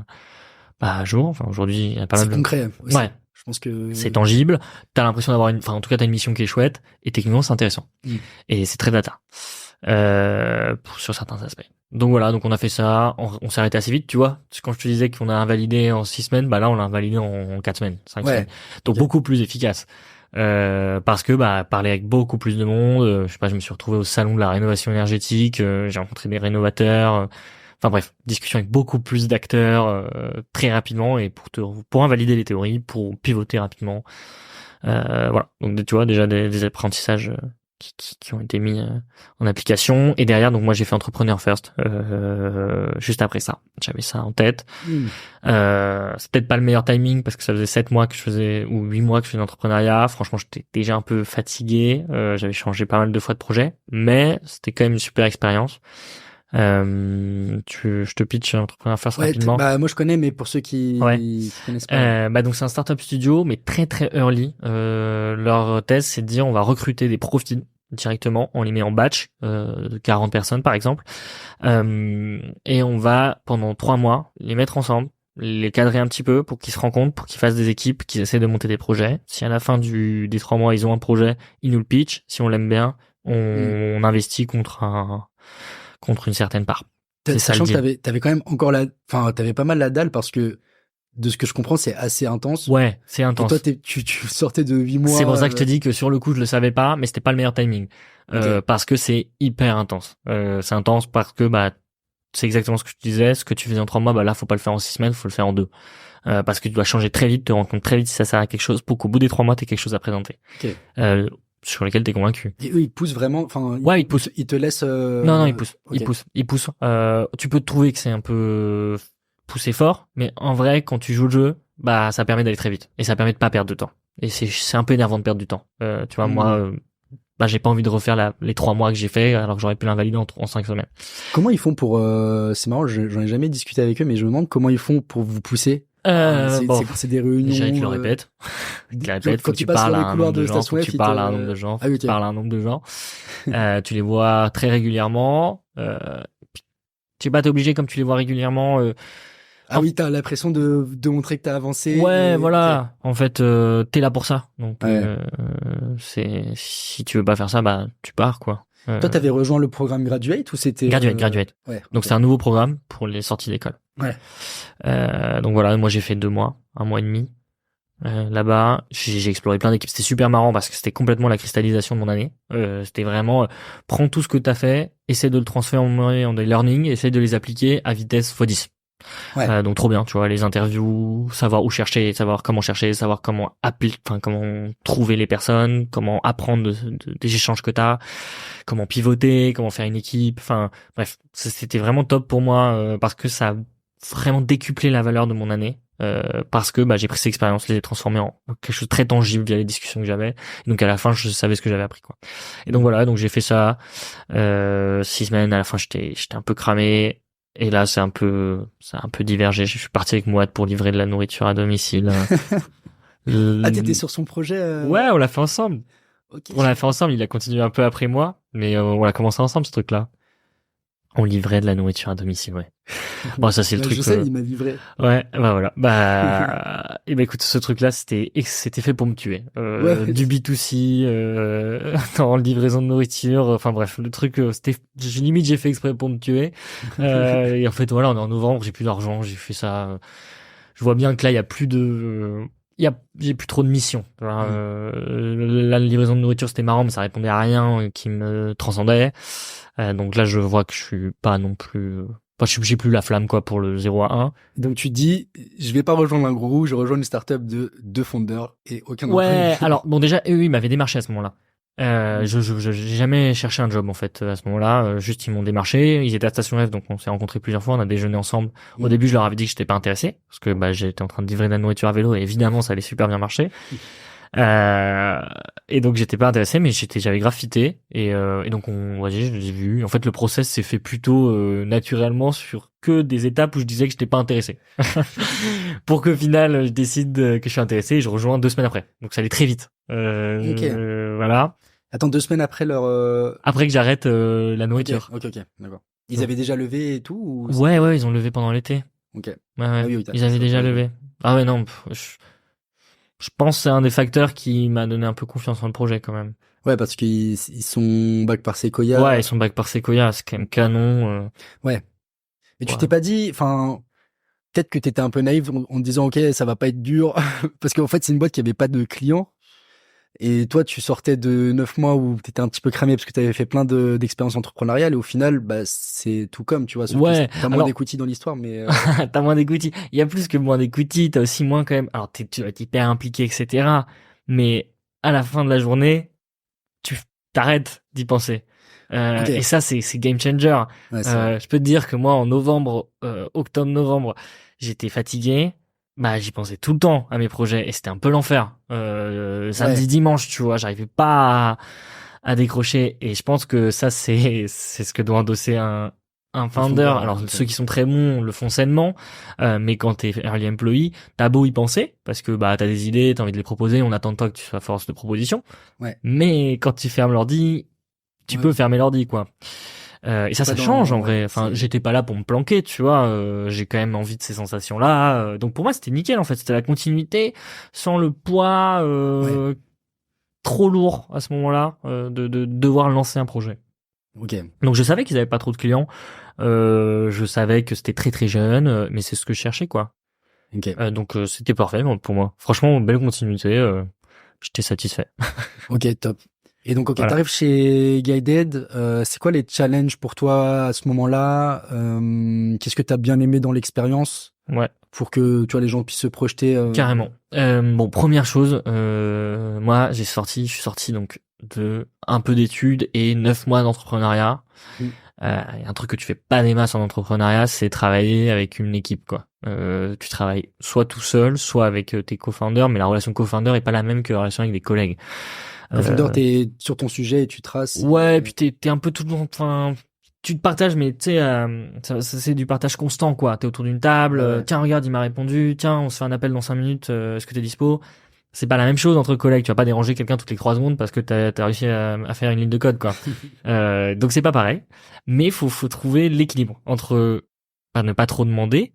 à jour. Enfin, aujourd'hui, il y a pas mal de... concret. Aussi. Ouais. Je pense que c'est tangible. T'as l'impression d'avoir en tout cas, t'as une mission qui est chouette et techniquement, c'est intéressant. Et c'est très data. Sur certains aspects. Donc voilà, donc on a fait ça, on s'est arrêté assez vite, tu vois. Quand je te disais qu'on a invalidé en 6 semaines, bah là, on l'a invalidé en 4 semaines, 5 semaines. Donc beaucoup plus efficace. Parce que parler avec beaucoup plus de monde, je sais pas, je me suis retrouvé au salon de la rénovation énergétique, j'ai rencontré des rénovateurs, enfin bref, discussion avec beaucoup plus d'acteurs très rapidement et pour invalider les théories, pour pivoter rapidement. Voilà, donc tu vois déjà des apprentissages qui ont été mis en application et derrière donc moi j'ai fait Entrepreneur First juste après ça, j'avais ça en tête. C'est peut-être pas le meilleur timing parce que ça faisait 7 mois que je faisais ou 8 mois que je faisais l'entrepreneuriat, franchement j'étais déjà un peu fatigué, j'avais changé pas mal de fois de projet mais c'était quand même une super expérience. Je te pitch Entrepreneur First rapidement. Moi je connais mais pour ceux qui connaissent pas. Donc c'est un startup studio mais très très early. Leur thèse c'est de dire on va recruter des profils directement, on les met en batch de 40 personnes par exemple, et on va pendant 3 mois les mettre ensemble, les cadrer un petit peu pour qu'ils se rencontrent, pour qu'ils fassent des équipes, qu'ils essaient de monter des projets. Si à la fin des 3 mois ils ont un projet, ils nous le pitchent, si on l'aime bien, on investit contre une certaine part. Sachant que t'avais quand même encore t'avais pas mal la dalle parce que de ce que je comprends, c'est assez intense. Ouais, c'est intense. Et toi, tu sortais de 8 mois. C'est pour ça que je te dis que sur le coup, je le savais pas, mais c'était pas le meilleur timing. Parce que c'est hyper intense. C'est intense parce que, c'est exactement ce que je te disais. Ce que tu faisais en 3 mois, là, faut pas le faire en 6 semaines, faut le faire en 2. Parce que tu dois changer très vite, te rendre compte très vite si ça sert à quelque chose pour qu'au bout des 3 mois, t'aies quelque chose à présenter. Sur lesquels t'es convaincu. Et eux, ils poussent vraiment, ils poussent. Ils te laissent, Non, ils poussent. Ils poussent. Tu peux te trouver que c'est un peu poussé fort, mais en vrai, quand tu joues le jeu, ça permet d'aller très vite. Et ça permet de pas perdre de temps. Et c'est un peu énervant de perdre du temps. Tu vois, moi, j'ai pas envie de refaire les 3 mois que j'ai fait, alors que j'aurais pu l'invalider en 5 semaines. Comment ils font pour, c'est marrant, j'en ai jamais discuté avec eux, mais je me demande comment ils font pour vous pousser. C'est des réunions. Déjà, ils te le répètent. Quand tu passes dans les couloirs de Station F, tu parles à un nombre de gens. Ah, okay. Tu parles à un nombre de gens. Tu les vois très régulièrement. Tu es obligé comme tu les vois régulièrement. Oui, t'as l'impression de montrer que t'as avancé. Ouais, voilà. En fait, t'es là pour ça. Donc, si tu veux pas faire ça, tu pars, quoi. Toi, t'avais rejoint le programme Graduate ou c'était Graduate. Ouais. Donc c'est un nouveau programme pour les sorties d'école. Ouais. Donc voilà, moi j'ai fait 2 mois, 1 mois et demi là-bas. J'ai exploré plein d'équipes. C'était super marrant parce que c'était complètement la cristallisation de mon année. C'était vraiment prends tout ce que t'as fait, essaie de le transformer en des learning, essaie de les appliquer à vitesse x10. Ouais. Donc trop bien, tu vois, les interviews, savoir où chercher, savoir comment trouver les personnes, comment apprendre des échanges que t'as, comment pivoter, comment faire une équipe, enfin bref, c'était vraiment top pour moi parce que ça a vraiment décuplé la valeur de mon année. Parce que j'ai pris cette expérience, je les ai transformées en quelque chose de très tangible via les discussions que j'avais. Et donc à la fin, je savais ce que j'avais appris, quoi. Et donc voilà, donc j'ai fait ça 6 semaines. À la fin, j'étais un peu cramé. Et là, ça a un peu divergé. Je suis parti avec Mouad pour livrer de la nourriture à domicile. T'étais sur son projet Ouais, on l'a fait ensemble. Okay. On l'a fait ensemble. Il a continué un peu après moi, mais on l'a commencé ensemble, ce truc-là. On livrait de la nourriture à domicile, ouais. Bon, ça c'est le truc. Je sais, il m'a livré. Ouais, bah voilà. Bah, et bah écoute, ce truc-là, c'était fait pour me tuer. Du B2C, en livraison de nourriture. Enfin bref, le truc, limite j'ai fait exprès pour me tuer. Et en fait, voilà, on est en novembre, j'ai plus d'argent, j'ai fait ça. Je vois bien que là, il y a plus de, j'ai plus trop de missions. La livraison de nourriture, c'était marrant, mais ça répondait à rien qui me transcendait. Donc là, je vois que je suis pas non plus. Enfin, j'ai plus la flamme quoi pour le 0 à 1. Donc tu dis, je vais pas rejoindre un gros, je rejoins une startup de 2 fondeurs et aucun d'entre eux. Ouais, alors bon déjà, eux, ils m'avaient démarché à ce moment-là. J'ai jamais cherché un job en fait à ce moment-là. Juste ils m'ont démarché. Ils étaient à Station F, donc on s'est rencontrés plusieurs fois. On a déjeuné ensemble. Au début, je leur avais dit que j'étais pas intéressé parce que bah j'étais en train de livrer de la nourriture à vélo et évidemment ça allait super bien marcher. Et donc j'étais pas intéressé, mais j'avais graffité et donc je l'ai vu. En fait, le process s'est fait plutôt naturellement sur que des étapes où je disais que j'étais pas intéressé, pour qu'au final je décide que je suis intéressé et je rejoins 2 semaines après. Donc ça allait très vite. Voilà. Attends, 2 semaines après leur. Après que j'arrête la nourriture. Ok, d'accord. Ils avaient déjà levé et tout ou... Ouais, ils ont levé pendant l'été. Ok. Ouais. Ah oui, Ils avaient déjà levé. Ah ouais, non. Je pense que c'est un des facteurs qui m'a donné un peu confiance en le projet quand même. Ouais, parce qu'ils sont back par Sequoia. Ouais, ils sont back par Sequoia, c'est quand même canon. Ouais. Mais tu t'es pas dit, enfin, peut-être que t'étais un peu naïf en te disant, ok, ça va pas être dur, parce qu'en fait, c'est une boîte qui avait pas de clients. Et toi, tu sortais de 9 mois où t'étais un petit peu cramé parce que t'avais fait plein d'expériences entrepreneuriales et au final, bah, c'est tout comme, tu vois. Ouais. T'as moins d'equity dans l'histoire, mais... T'as moins d'equity. Il y a plus que moins d'equity, t'as aussi moins quand même. Alors, tu vas être hyper impliqué, etc. Mais à la fin de la journée, tu t'arrêtes d'y penser. Okay. Et ça, c'est game changer. Ouais, je peux te dire que moi, en novembre, octobre-novembre, j'étais fatigué. Bah, j'y pensais tout le temps à mes projets et c'était un peu l'enfer. Samedi, dimanche, tu vois, j'arrivais pas à décrocher et je pense que ça, c'est ce que doit endosser un founder. Alors, ceux qui sont très bons le font sainement, mais quand t'es early employee, t'as beau y penser parce que bah t'as des idées, t'as envie de les proposer, on attend de toi que tu sois force de proposition. Ouais. Mais quand tu fermes l'ordi, tu peux fermer l'ordi, quoi. Et ça change en vrai. Enfin, j'étais pas là pour me planquer, tu vois. J'ai quand même envie de ces sensations-là. Donc pour moi, c'était nickel en fait. C'était la continuité sans le poids trop lourd à ce moment-là de devoir lancer un projet. Ok. Donc je savais qu'ils avaient pas trop de clients. Je savais que c'était très très jeune, mais c'est ce que je cherchais, quoi. Okay. Donc c'était parfait pour moi. Franchement, belle continuité. J'étais satisfait. Ok, top. Et donc, voilà. T'arrives chez Guided. C'est quoi les challenges pour toi à ce moment-là? Qu'est-ce que t'as bien aimé dans l'expérience? Ouais. Pour que tu vois les gens puissent se projeter. Carrément. Bon, première chose, moi je suis sorti donc de un peu d'études et 9 mois d'entrepreneuriat. Un truc que tu fais pas des masses en entrepreneuriat, c'est travailler avec une équipe, quoi. Tu travailles soit tout seul, soit avec tes co-founders, mais la relation co-founder est pas la même que la relation avec des collègues. Co-founder, t'es sur ton sujet et tu traces. Ouais, et puis t'es un peu tout le temps, enfin, tu te partages, mais tu sais, c'est du partage constant, quoi. T'es autour d'une table, tiens, regarde, il m'a répondu, tiens, on se fait un appel dans 5 minutes, est-ce que t'es dispo? C'est pas la même chose entre collègues, tu vas pas déranger quelqu'un toutes les 3 secondes parce que t'as réussi à faire une ligne de code, quoi. Donc c'est pas pareil. Mais faut trouver l'équilibre entre ne pas trop demander,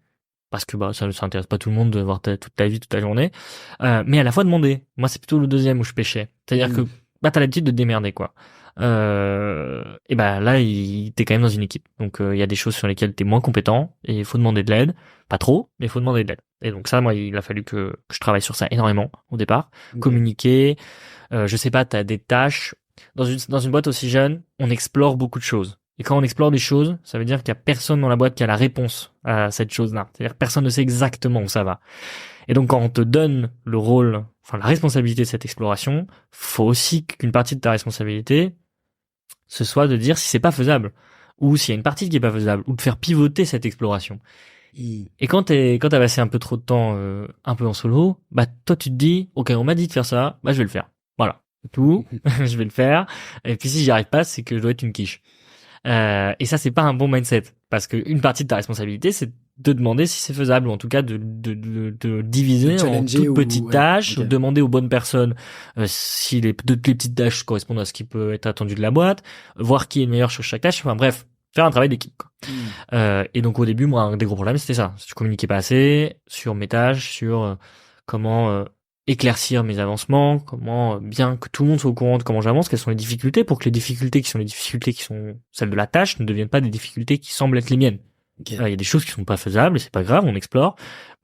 parce que bah ça intéresse pas tout le monde de voir toute ta vie, toute ta journée, mais à la fois demander. Moi c'est plutôt le deuxième où je pêchais. C'est-à-dire que bah t'as l'habitude de te démerder, quoi. Et bah là t'es quand même dans une équipe, donc il y a des choses sur lesquelles t'es moins compétent et il faut demander de l'aide, pas trop, mais il faut demander de l'aide. Et donc ça, moi, il a fallu que je travaille sur ça énormément au départ. Communiquer, je sais pas, t'as des tâches dans une boîte aussi jeune, on explore beaucoup de choses. Et quand on explore des choses, ça veut dire qu'il y a personne dans la boîte qui a la réponse à cette chose-là. C'est-à-dire que personne ne sait exactement où ça va. Et donc quand on te donne le rôle, enfin la responsabilité de cette exploration, faut aussi qu'une partie de ta responsabilité ce soit de dire si c'est pas faisable, ou s'il y a une partie qui est pas faisable, ou de faire pivoter cette exploration. Et quand t'as passé un peu trop de temps un peu en solo, bah toi tu te dis ok, on m'a dit de faire ça, bah je vais le faire. Voilà, c'est tout, je vais le faire. Et puis si j'y arrive pas, c'est que je dois être une quiche. Et ça c'est pas un bon mindset, parce que une partie de ta responsabilité c'est de demander si c'est faisable, ou en tout cas de diviser en toutes petites tâches, demander aux bonnes personnes si les petites tâches correspondent à ce qui peut être attendu de la boîte, voir qui est le meilleur sur chaque tâche. Enfin bref, faire un travail d'équipe, quoi. Et donc au début, moi, un des gros problèmes, c'était ça. Je communiquais pas assez sur mes tâches, sur comment éclaircir mes avancements, comment bien que tout le monde soit au courant de comment j'avance, quelles sont les difficultés, pour que les difficultés qui sont celles de la tâche ne deviennent pas des difficultés qui semblent être les miennes. Ok. Il y a des choses qui sont pas faisables, et c'est pas grave, on explore.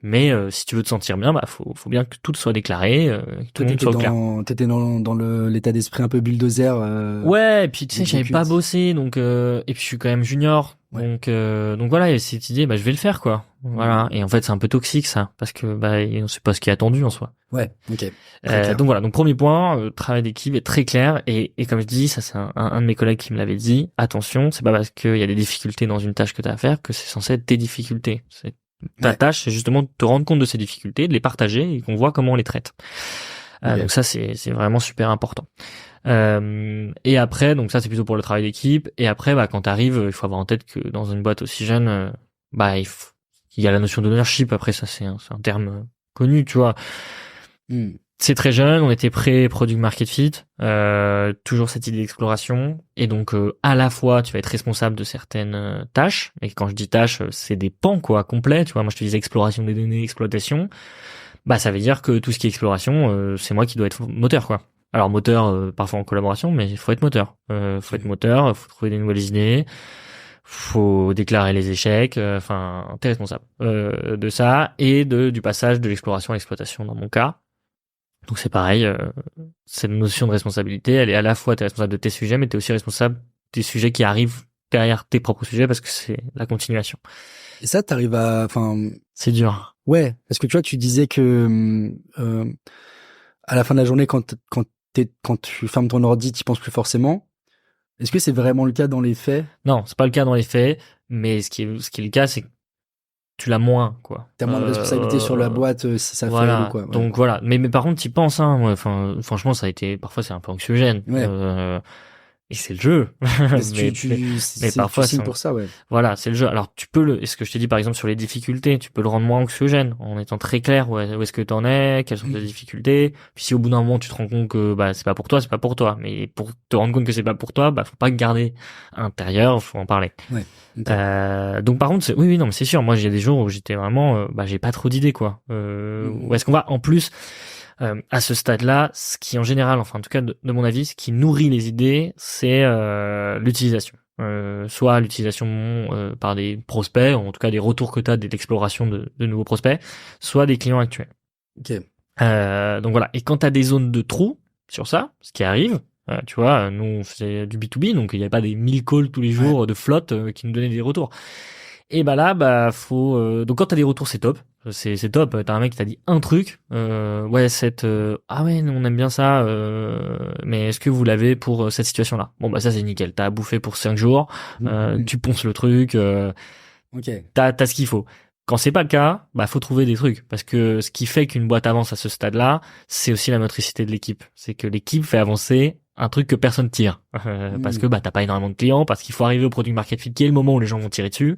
Mais si tu veux te sentir bien, bah faut bien que tout soit déclaré, que tout le monde soit au clair. T'étais dans l'état d'esprit un peu bulldozer. Ouais, et puis tu sais, j'avais exécute. pas bossé, donc et puis je suis quand même junior, Ouais. donc voilà, il y a cette idée, bah je vais le faire, quoi. Voilà. Et en fait, c'est un peu toxique, ça, parce que bah on sait pas ce qui est attendu en soi. Ouais, ok. Très clair. Donc voilà, donc premier point, travail d'équipe est très clair, et comme je dis, ça c'est un de mes collègues qui me l'avait dit. Attention, c'est pas parce qu'il y a des difficultés dans une tâche que t'as à faire que c'est censé être tes difficultés. Ta tâche, c'est justement de te rendre compte de ces difficultés, de les partager et qu'on voit comment on les traite. Ok. Donc ça, c'est vraiment super important. Et après, donc ça, c'est plutôt pour le travail d'équipe. Et après, bah, quand t'arrives, il faut avoir en tête que dans une boîte aussi jeune, bah, il y a la notion d'ownership. Après, ça, c'est un terme connu, tu vois. C'est très jeune, on était pré-product market fit, toujours cette idée d'exploration, et donc à la fois tu vas être responsable de certaines tâches, et quand je dis tâches, c'est des pans quoi complets, tu vois. Moi je te disais exploration des données, exploitation, bah ça veut dire que tout ce qui est exploration, c'est moi qui dois être moteur quoi. Alors moteur parfois en collaboration, mais il faut être moteur, faut trouver des nouvelles idées, faut déclarer les échecs, enfin t'es responsable de ça et du passage de l'exploration à l'exploitation dans mon cas. Donc c'est pareil, cette notion de responsabilité, elle est à la fois t'es responsable de tes sujets, mais t'es aussi responsable des sujets qui arrivent derrière tes propres sujets parce que c'est la continuation. Et ça, t'arrives enfin, c'est dur. Ouais, parce que tu vois, tu disais que à la fin de la journée, quand tu fermes ton ordi, t'y penses plus forcément. Est-ce que c'est vraiment le cas dans les faits? Non, c'est pas le cas dans les faits, mais ce qui est le cas, c'est que tu l'as moins, quoi. T'as moins de responsabilité sur la boîte si ça voilà. fait ou quoi. Ouais. Donc voilà. Mais par contre, t'y penses, hein. Ouais, enfin, franchement, parfois c'est un peu anxiogène. Ouais. Et c'est le jeu. mais parfois, c'est pour ça, ouais. Voilà, c'est le jeu. Alors, est ce que je t'ai dit, par exemple, sur les difficultés, tu peux le rendre moins anxiogène, en étant très clair, où est-ce que t'en es, quelles sont tes difficultés. Puis si au bout d'un moment, tu te rends compte que, bah, c'est pas pour toi, c'est pas pour toi. Mais pour te rendre compte que c'est pas pour toi, bah, faut pas garder à l'intérieur, faut en parler. Ouais. Okay. Donc par contre, oui, non, mais c'est sûr. Moi, j'ai des jours où j'étais vraiment, j'ai pas trop d'idées, quoi. Où est-ce qu'on va? En plus, à ce stade-là, ce qui en général, enfin en tout cas de mon avis, ce qui nourrit les idées, c'est l'utilisation. Soit l'utilisation par des prospects, ou en tout cas des retours que tu as de l'exploration de nouveaux prospects, soit des clients actuels. Ok. Donc voilà. Et quand tu as des zones de trous sur ça, ce qui arrive, tu vois, nous on faisait du B2B, donc il n'y avait pas des 1000 calls tous les jours de flotte qui nous donnaient des retours. Et bah là, faut. Donc quand t'as des retours, c'est top. C'est top. T'as un mec qui t'a dit un truc. Ah ouais, on aime bien ça. Mais est-ce que vous l'avez pour cette situation-là? Bon bah ça c'est nickel. T'as bouffé pour 5 jours. Tu ponces le truc. Ok. T'as ce qu'il faut. Quand c'est pas le cas, bah faut trouver des trucs, parce que ce qui fait qu'une boîte avance à ce stade-là, c'est aussi la motricité de l'équipe. C'est que l'équipe fait avancer un truc que personne tire, parce que bah t'as pas énormément de clients, parce qu'il faut arriver au product market fit qui est le moment où les gens vont tirer dessus.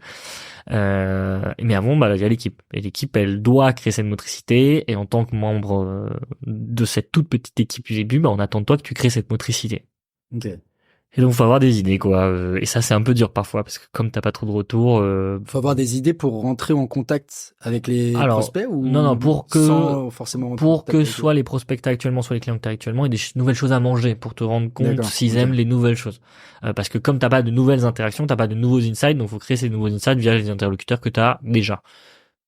Mais avant, bah il y a l'équipe, et l'équipe elle doit créer cette motricité, et en tant que membre de cette toute petite équipe du début, bah on attend de toi que tu crées cette motricité. Ok. Et donc faut avoir des idées quoi, et ça c'est un peu dur parfois parce que comme t'as pas trop de retours, faut avoir des idées pour rentrer en contact avec les prospects ou non pour que sans forcément soit les prospects que t'as actuellement, soit les clients que t'as actuellement, et des nouvelles choses à manger pour te rendre compte s'ils aiment les nouvelles choses, parce que comme t'as pas de nouvelles interactions, t'as pas de nouveaux insights, donc faut créer ces nouveaux insights via les interlocuteurs que t'as déjà.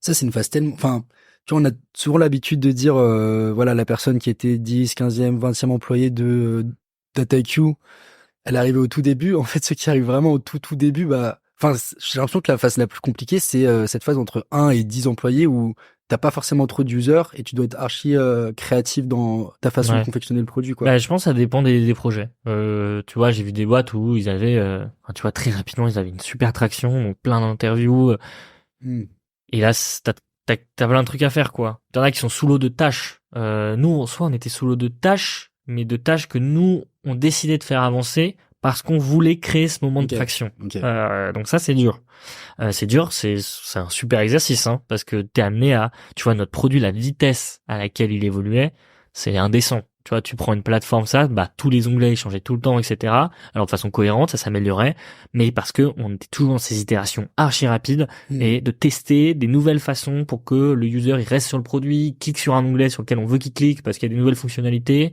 Ça c'est une phase tellement, enfin tu vois, on a souvent l'habitude de dire voilà, la personne qui était 10, 15e, 20e employé de DataIQ, elle est arrivée au tout début. En fait, ceux qui arrivent vraiment au tout début, bah, enfin, j'ai l'impression que la phase la plus compliquée, c'est cette phase entre 1 et 10 employés où t'as pas forcément trop d'users et tu dois être archi créatif dans ta façon de confectionner le produit, quoi. Bah, je pense que ça dépend des projets. Tu vois, j'ai vu des boîtes où ils avaient, tu vois, très rapidement, ils avaient une super traction, donc plein d'interviews. Et là, t'as plein de trucs à faire, quoi. T'en as qui sont sous l'eau de tâches. Nous, en soi, on était sous l'eau de tâches, mais de tâches que nous, on décidait de faire avancer parce qu'on voulait créer ce moment de traction. Donc ça, c'est dur. C'est un super exercice, hein, parce que t'es amené à, tu vois, notre produit, la vitesse à laquelle il évoluait, c'est indécent. Tu vois, tu prends une plateforme SaaS, bah tous les onglets ils changeaient tout le temps, etc. Alors de façon cohérente, ça s'améliorait, mais parce que on était toujours dans ces itérations archi rapides et de tester des nouvelles façons pour que le user il reste sur le produit, clique sur un onglet sur lequel on veut qu'il clique parce qu'il y a des nouvelles fonctionnalités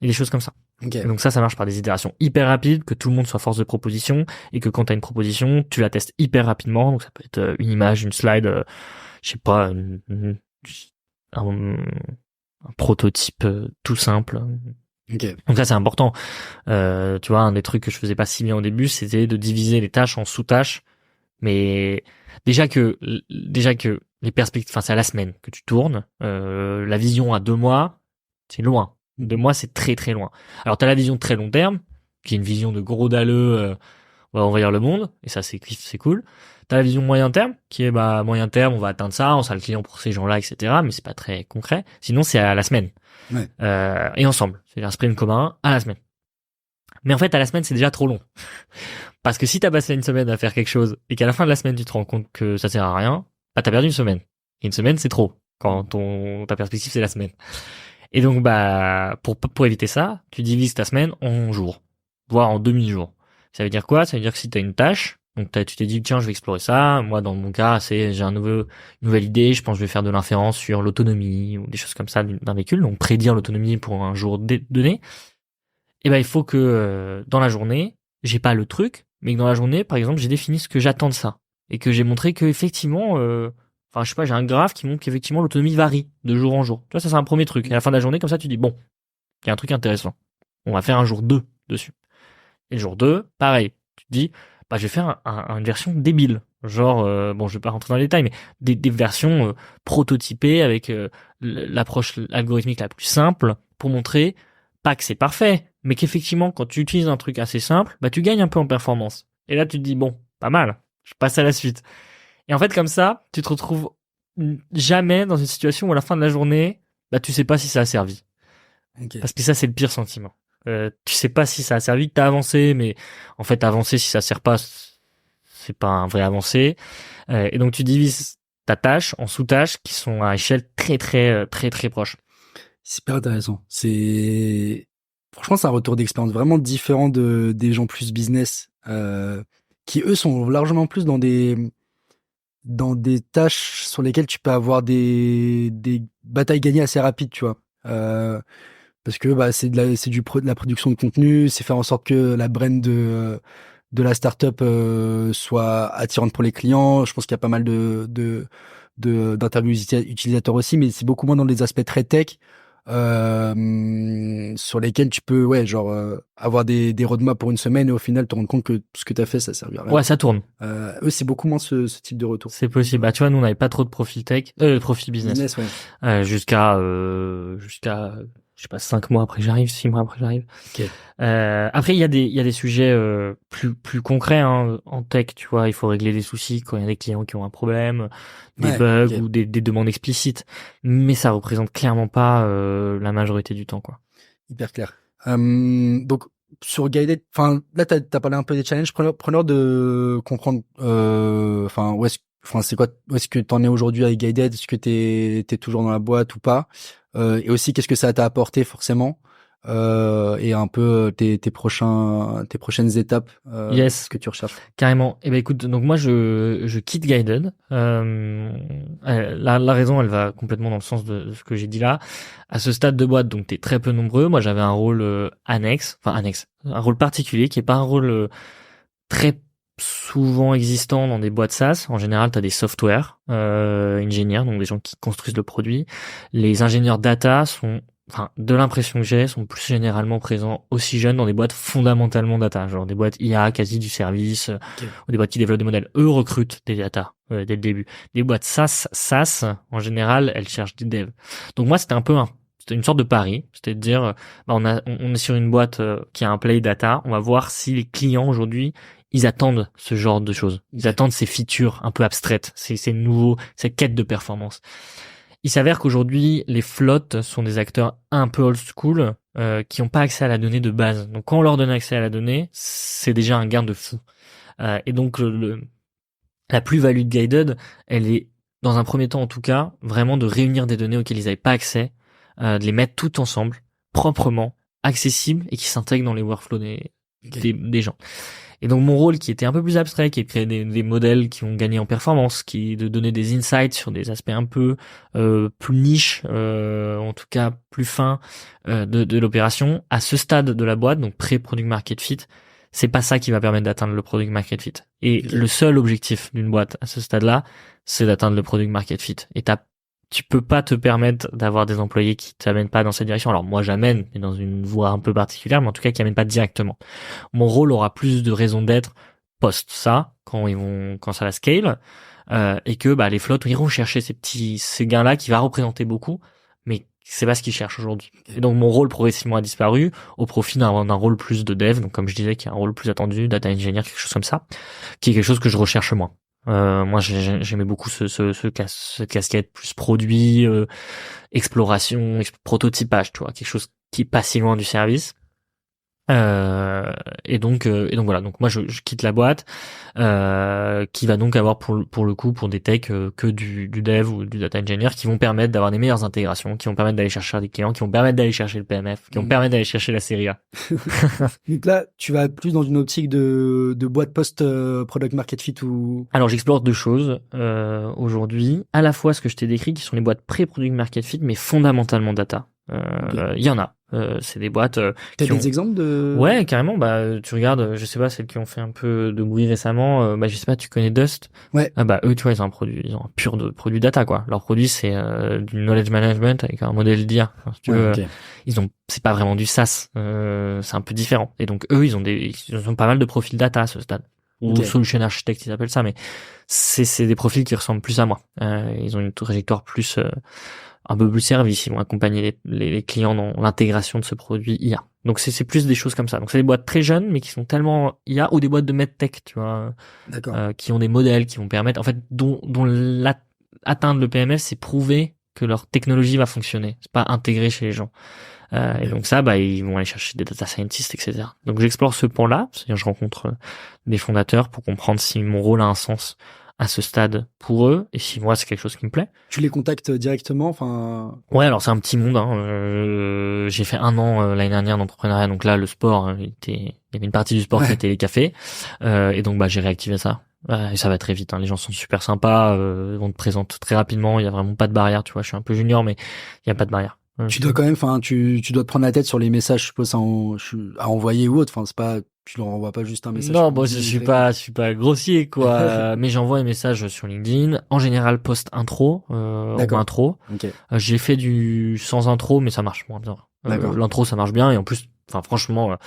et des choses comme ça. Ok. Et donc ça marche par des itérations hyper rapides, que tout le monde soit force de proposition et que quand t'as une proposition, tu la testes hyper rapidement. Donc ça peut être une image, une slide, je sais pas, un prototype tout simple. Ok. Donc ça c'est important. Tu vois, un des trucs que je faisais pas si bien au début, c'était de diviser les tâches en sous-tâches. Mais déjà que les perspectives, enfin c'est à la semaine que tu tournes. La vision à 2 mois, c'est loin. 2 mois, c'est très très loin. Alors t'as la vision de très long terme, qui est une vision de gros dalleux, on va envahir le monde, et ça c'est cool. T'as la vision moyen terme, qui est bah moyen terme, on va atteindre ça, on sera le client pour ces gens-là, etc. Mais c'est pas très concret. Sinon c'est à la semaine. Ouais. Et ensemble, c'est un sprint commun à la semaine. Mais en fait à la semaine c'est déjà trop long. Parce que si t'as passé une semaine à faire quelque chose et qu'à la fin de la semaine tu te rends compte que ça sert à rien, bah t'as perdu une semaine. Et une semaine c'est trop quand ta perspective c'est la semaine. Et donc, bah, pour éviter ça, tu divises ta semaine en jours, voire en demi-jours. Ça veut dire quoi? Ça veut dire que si t'as une tâche, donc tu t'es dit, tiens, je vais explorer ça. Moi, dans mon cas, j'ai une nouvelle idée. Je pense que je vais faire de l'inférence sur l'autonomie ou des choses comme ça d'un véhicule. Donc, prédire l'autonomie pour un jour donné. Et ben, il faut que, dans la journée, j'ai pas le truc, mais que dans la journée, par exemple, j'ai défini ce que j'attends de ça. Et que j'ai montré que, effectivement, enfin, je sais pas, j'ai un graphe qui montre qu'effectivement l'autonomie varie de jour en jour. Tu vois, ça c'est un premier truc. Et à la fin de la journée, comme ça, tu dis, bon, il y a un truc intéressant. On va faire un jour 2 dessus. Et le jour 2, pareil. Tu te dis, bah, je vais faire une version débile. Genre, bon, je vais pas rentrer dans les détails, mais des versions prototypées avec l'approche algorithmique la plus simple pour montrer, pas que c'est parfait, mais qu'effectivement, quand tu utilises un truc assez simple, bah, tu gagnes un peu en performance. Et là, tu te dis, bon, pas mal. Je passe à la suite. Et en fait, comme ça, tu te retrouves jamais dans une situation où à la fin de la journée, bah, tu sais pas si ça a servi. Ok. Parce que ça, c'est le pire sentiment. Tu sais pas si ça a servi, que t'as avancé, mais en fait, avancer, si ça sert pas, c'est pas un vrai avancé. Et donc, tu divises ta tâche en sous-tâches qui sont à échelle très, très, très, très proche. C'est super intéressant. Franchement, c'est un retour d'expérience vraiment différent des gens plus business, qui eux sont largement plus dans des tâches sur lesquelles tu peux avoir des batailles gagnées assez rapides, tu vois. Parce que bah c'est de la production de contenu, c'est faire en sorte que la brand de la startup soit attirante pour les clients. Je pense qu'il y a pas mal d'interviews utilisateurs aussi, mais c'est beaucoup moins dans les aspects très tech. Sur lesquels tu peux avoir des roadmaps pour une semaine et au final te rendre compte que ce que tu as fait ça servira à rien. Ouais, ça tourne. Eux c'est beaucoup moins ce type de retour. C'est possible. Bah tu vois, nous on n'avait pas trop de profil profil business. Ouais. Jusqu'à je sais pas 6 mois après j'arrive. Okay. Après il y a des sujets plus concrets hein, en tech, tu vois, il faut régler des soucis quand il y a des clients qui ont un problème, des bugs ou des demandes explicites, mais ça représente clairement pas la majorité du temps quoi. Hyper clair. Donc sur Guided, enfin là t'as parlé un peu des challenges, preneur de comprendre où est-ce que t'en es aujourd'hui avec Guided, est-ce que t'es toujours dans la boîte ou pas, et aussi qu'est-ce que ça t'a apporté forcément, et un peu tes prochaines étapes, Yes, ce que tu recherches. Carrément. Eh ben écoute, donc moi je quitte Guided. La raison, elle va complètement dans le sens de ce que j'ai dit là. À ce stade de boîte, donc t'es très peu nombreux. Moi j'avais un rôle annexe, un rôle particulier qui est pas un rôle très souvent existant dans des boîtes SaaS. En général, t'as des software ingénieurs, donc des gens qui construisent le produit. Les ingénieurs data de l'impression que j'ai, sont plus généralement présents aussi jeunes dans des boîtes fondamentalement data, genre des boîtes IA, quasi du service, ou des boîtes qui développent des modèles. Eux recrutent des data dès le début. Des boîtes SaaS, en général, elles cherchent des devs. Donc moi, c'était une sorte de pari, c'était de dire, on est sur une boîte qui a un play data, on va voir si les clients aujourd'hui, ils attendent ce genre de choses. Ils attendent ces features un peu abstraites, ces nouveaux, ces quêtes de performance. Il s'avère qu'aujourd'hui, les flottes sont des acteurs un peu old school qui n'ont pas accès à la donnée de base. Donc quand on leur donne accès à la donnée, c'est déjà un gain de fou. Et donc la plus-value de Guided, elle est, dans un premier temps en tout cas, vraiment de réunir des données auxquelles ils n'avaient pas accès, de les mettre toutes ensemble proprement, accessible et qui s'intègre dans les workflows des gens. Et donc mon rôle qui était un peu plus abstrait, qui est de créer des modèles qui ont gagné en performance, qui est de donner des insights sur des aspects un peu plus niches, en tout cas plus fins de l'opération, à ce stade de la boîte, donc pré-product market fit, c'est pas ça qui va permettre d'atteindre le product market fit. Et le seul objectif d'une boîte à ce stade-là, c'est d'atteindre le product market fit. Et tu peux pas te permettre d'avoir des employés qui t'amènent pas dans cette direction. Alors moi j'amène, mais dans une voie un peu particulière, mais en tout cas qui amènent pas directement. Mon rôle aura plus de raison d'être post ça, quand ça va scale, et que les flottes iront chercher ces gains-là qui va représenter beaucoup, mais c'est pas ce qu'ils cherchent aujourd'hui. Et donc mon rôle progressivement a disparu au profit d'un rôle plus de dev, donc comme je disais, qui est un rôle plus attendu, data engineer, quelque chose comme ça, qui est quelque chose que je recherche moins. Moi j'aimais beaucoup cette casquette plus produit, exploration, prototypage, tu vois, quelque chose qui est pas si loin du service. Et donc voilà, donc moi je quitte la boîte qui va donc avoir pour le coup pour des techs que du dev ou du data engineer qui vont permettre d'avoir des meilleures intégrations, qui vont permettre d'aller chercher des clients, qui vont permettre d'aller chercher le PMF, qui vont permettre d'aller chercher la série A. Donc là, tu vas plus dans une optique de boîte post product market fit ou... Alors j'explore deux choses aujourd'hui, à la fois ce que je t'ai décrit qui sont les boîtes pré-product market fit mais fondamentalement data. Il y en a. C'est des boîtes T'as des exemples de... Ouais, carrément. Tu regardes, je sais pas, celles qui ont fait un peu de bruit récemment. Je sais pas, tu connais Dust? Ouais. Eux, tu vois, ils ont un pur de produit data, quoi. Leur produit, c'est du knowledge management avec un modèle d'IA. Enfin, si tu veux, okay. C'est pas vraiment du SaaS. C'est un peu différent. Et donc eux, ils ont pas mal de profils data à ce stade. Ou solution architect, ils appellent ça, mais c'est des profils qui ressemblent plus à moi. Ils ont une trajectoire plus un peu plus service, ils vont accompagner les clients dans l'intégration de ce produit IA. Donc c'est plus des choses comme ça. Donc c'est des boîtes très jeunes mais qui sont tellement IA, ou des boîtes de medtech, tu vois, qui ont des modèles qui vont permettre, en fait, dont atteindre le PMF, c'est prouver que leur technologie va fonctionner. C'est pas intégré chez les gens. Et donc ça, ils vont aller chercher des data scientists, etc. Donc j'explore ce pan-là, c'est-à-dire je rencontre des fondateurs pour comprendre si mon rôle a un sens à ce stade pour eux, et si moi c'est quelque chose qui me plaît. Tu les contactes directement, enfin... Ouais, alors c'est un petit monde, hein. J'ai fait 1 an l'année dernière d'entrepreneuriat, donc là le sport, il y avait une partie du sport qui était les cafés, et donc j'ai réactivé ça. Et ça va très vite, hein. Les gens sont super sympas, on te présente très rapidement, il y a vraiment pas de barrière, tu vois, je suis un peu junior, mais il y a pas de barrière. Tu dois quand même, tu dois te prendre la tête sur les messages, je suppose, à envoyer ou autre. Enfin, c'est pas, tu leur envoies pas juste un message. Non, je suis pas grossier, quoi. Mais j'envoie un message sur LinkedIn. En général, post intro, ou intro. Okay. J'ai fait du sans intro, mais ça marche moins bien. L'intro, ça marche bien. Et en plus, franchement,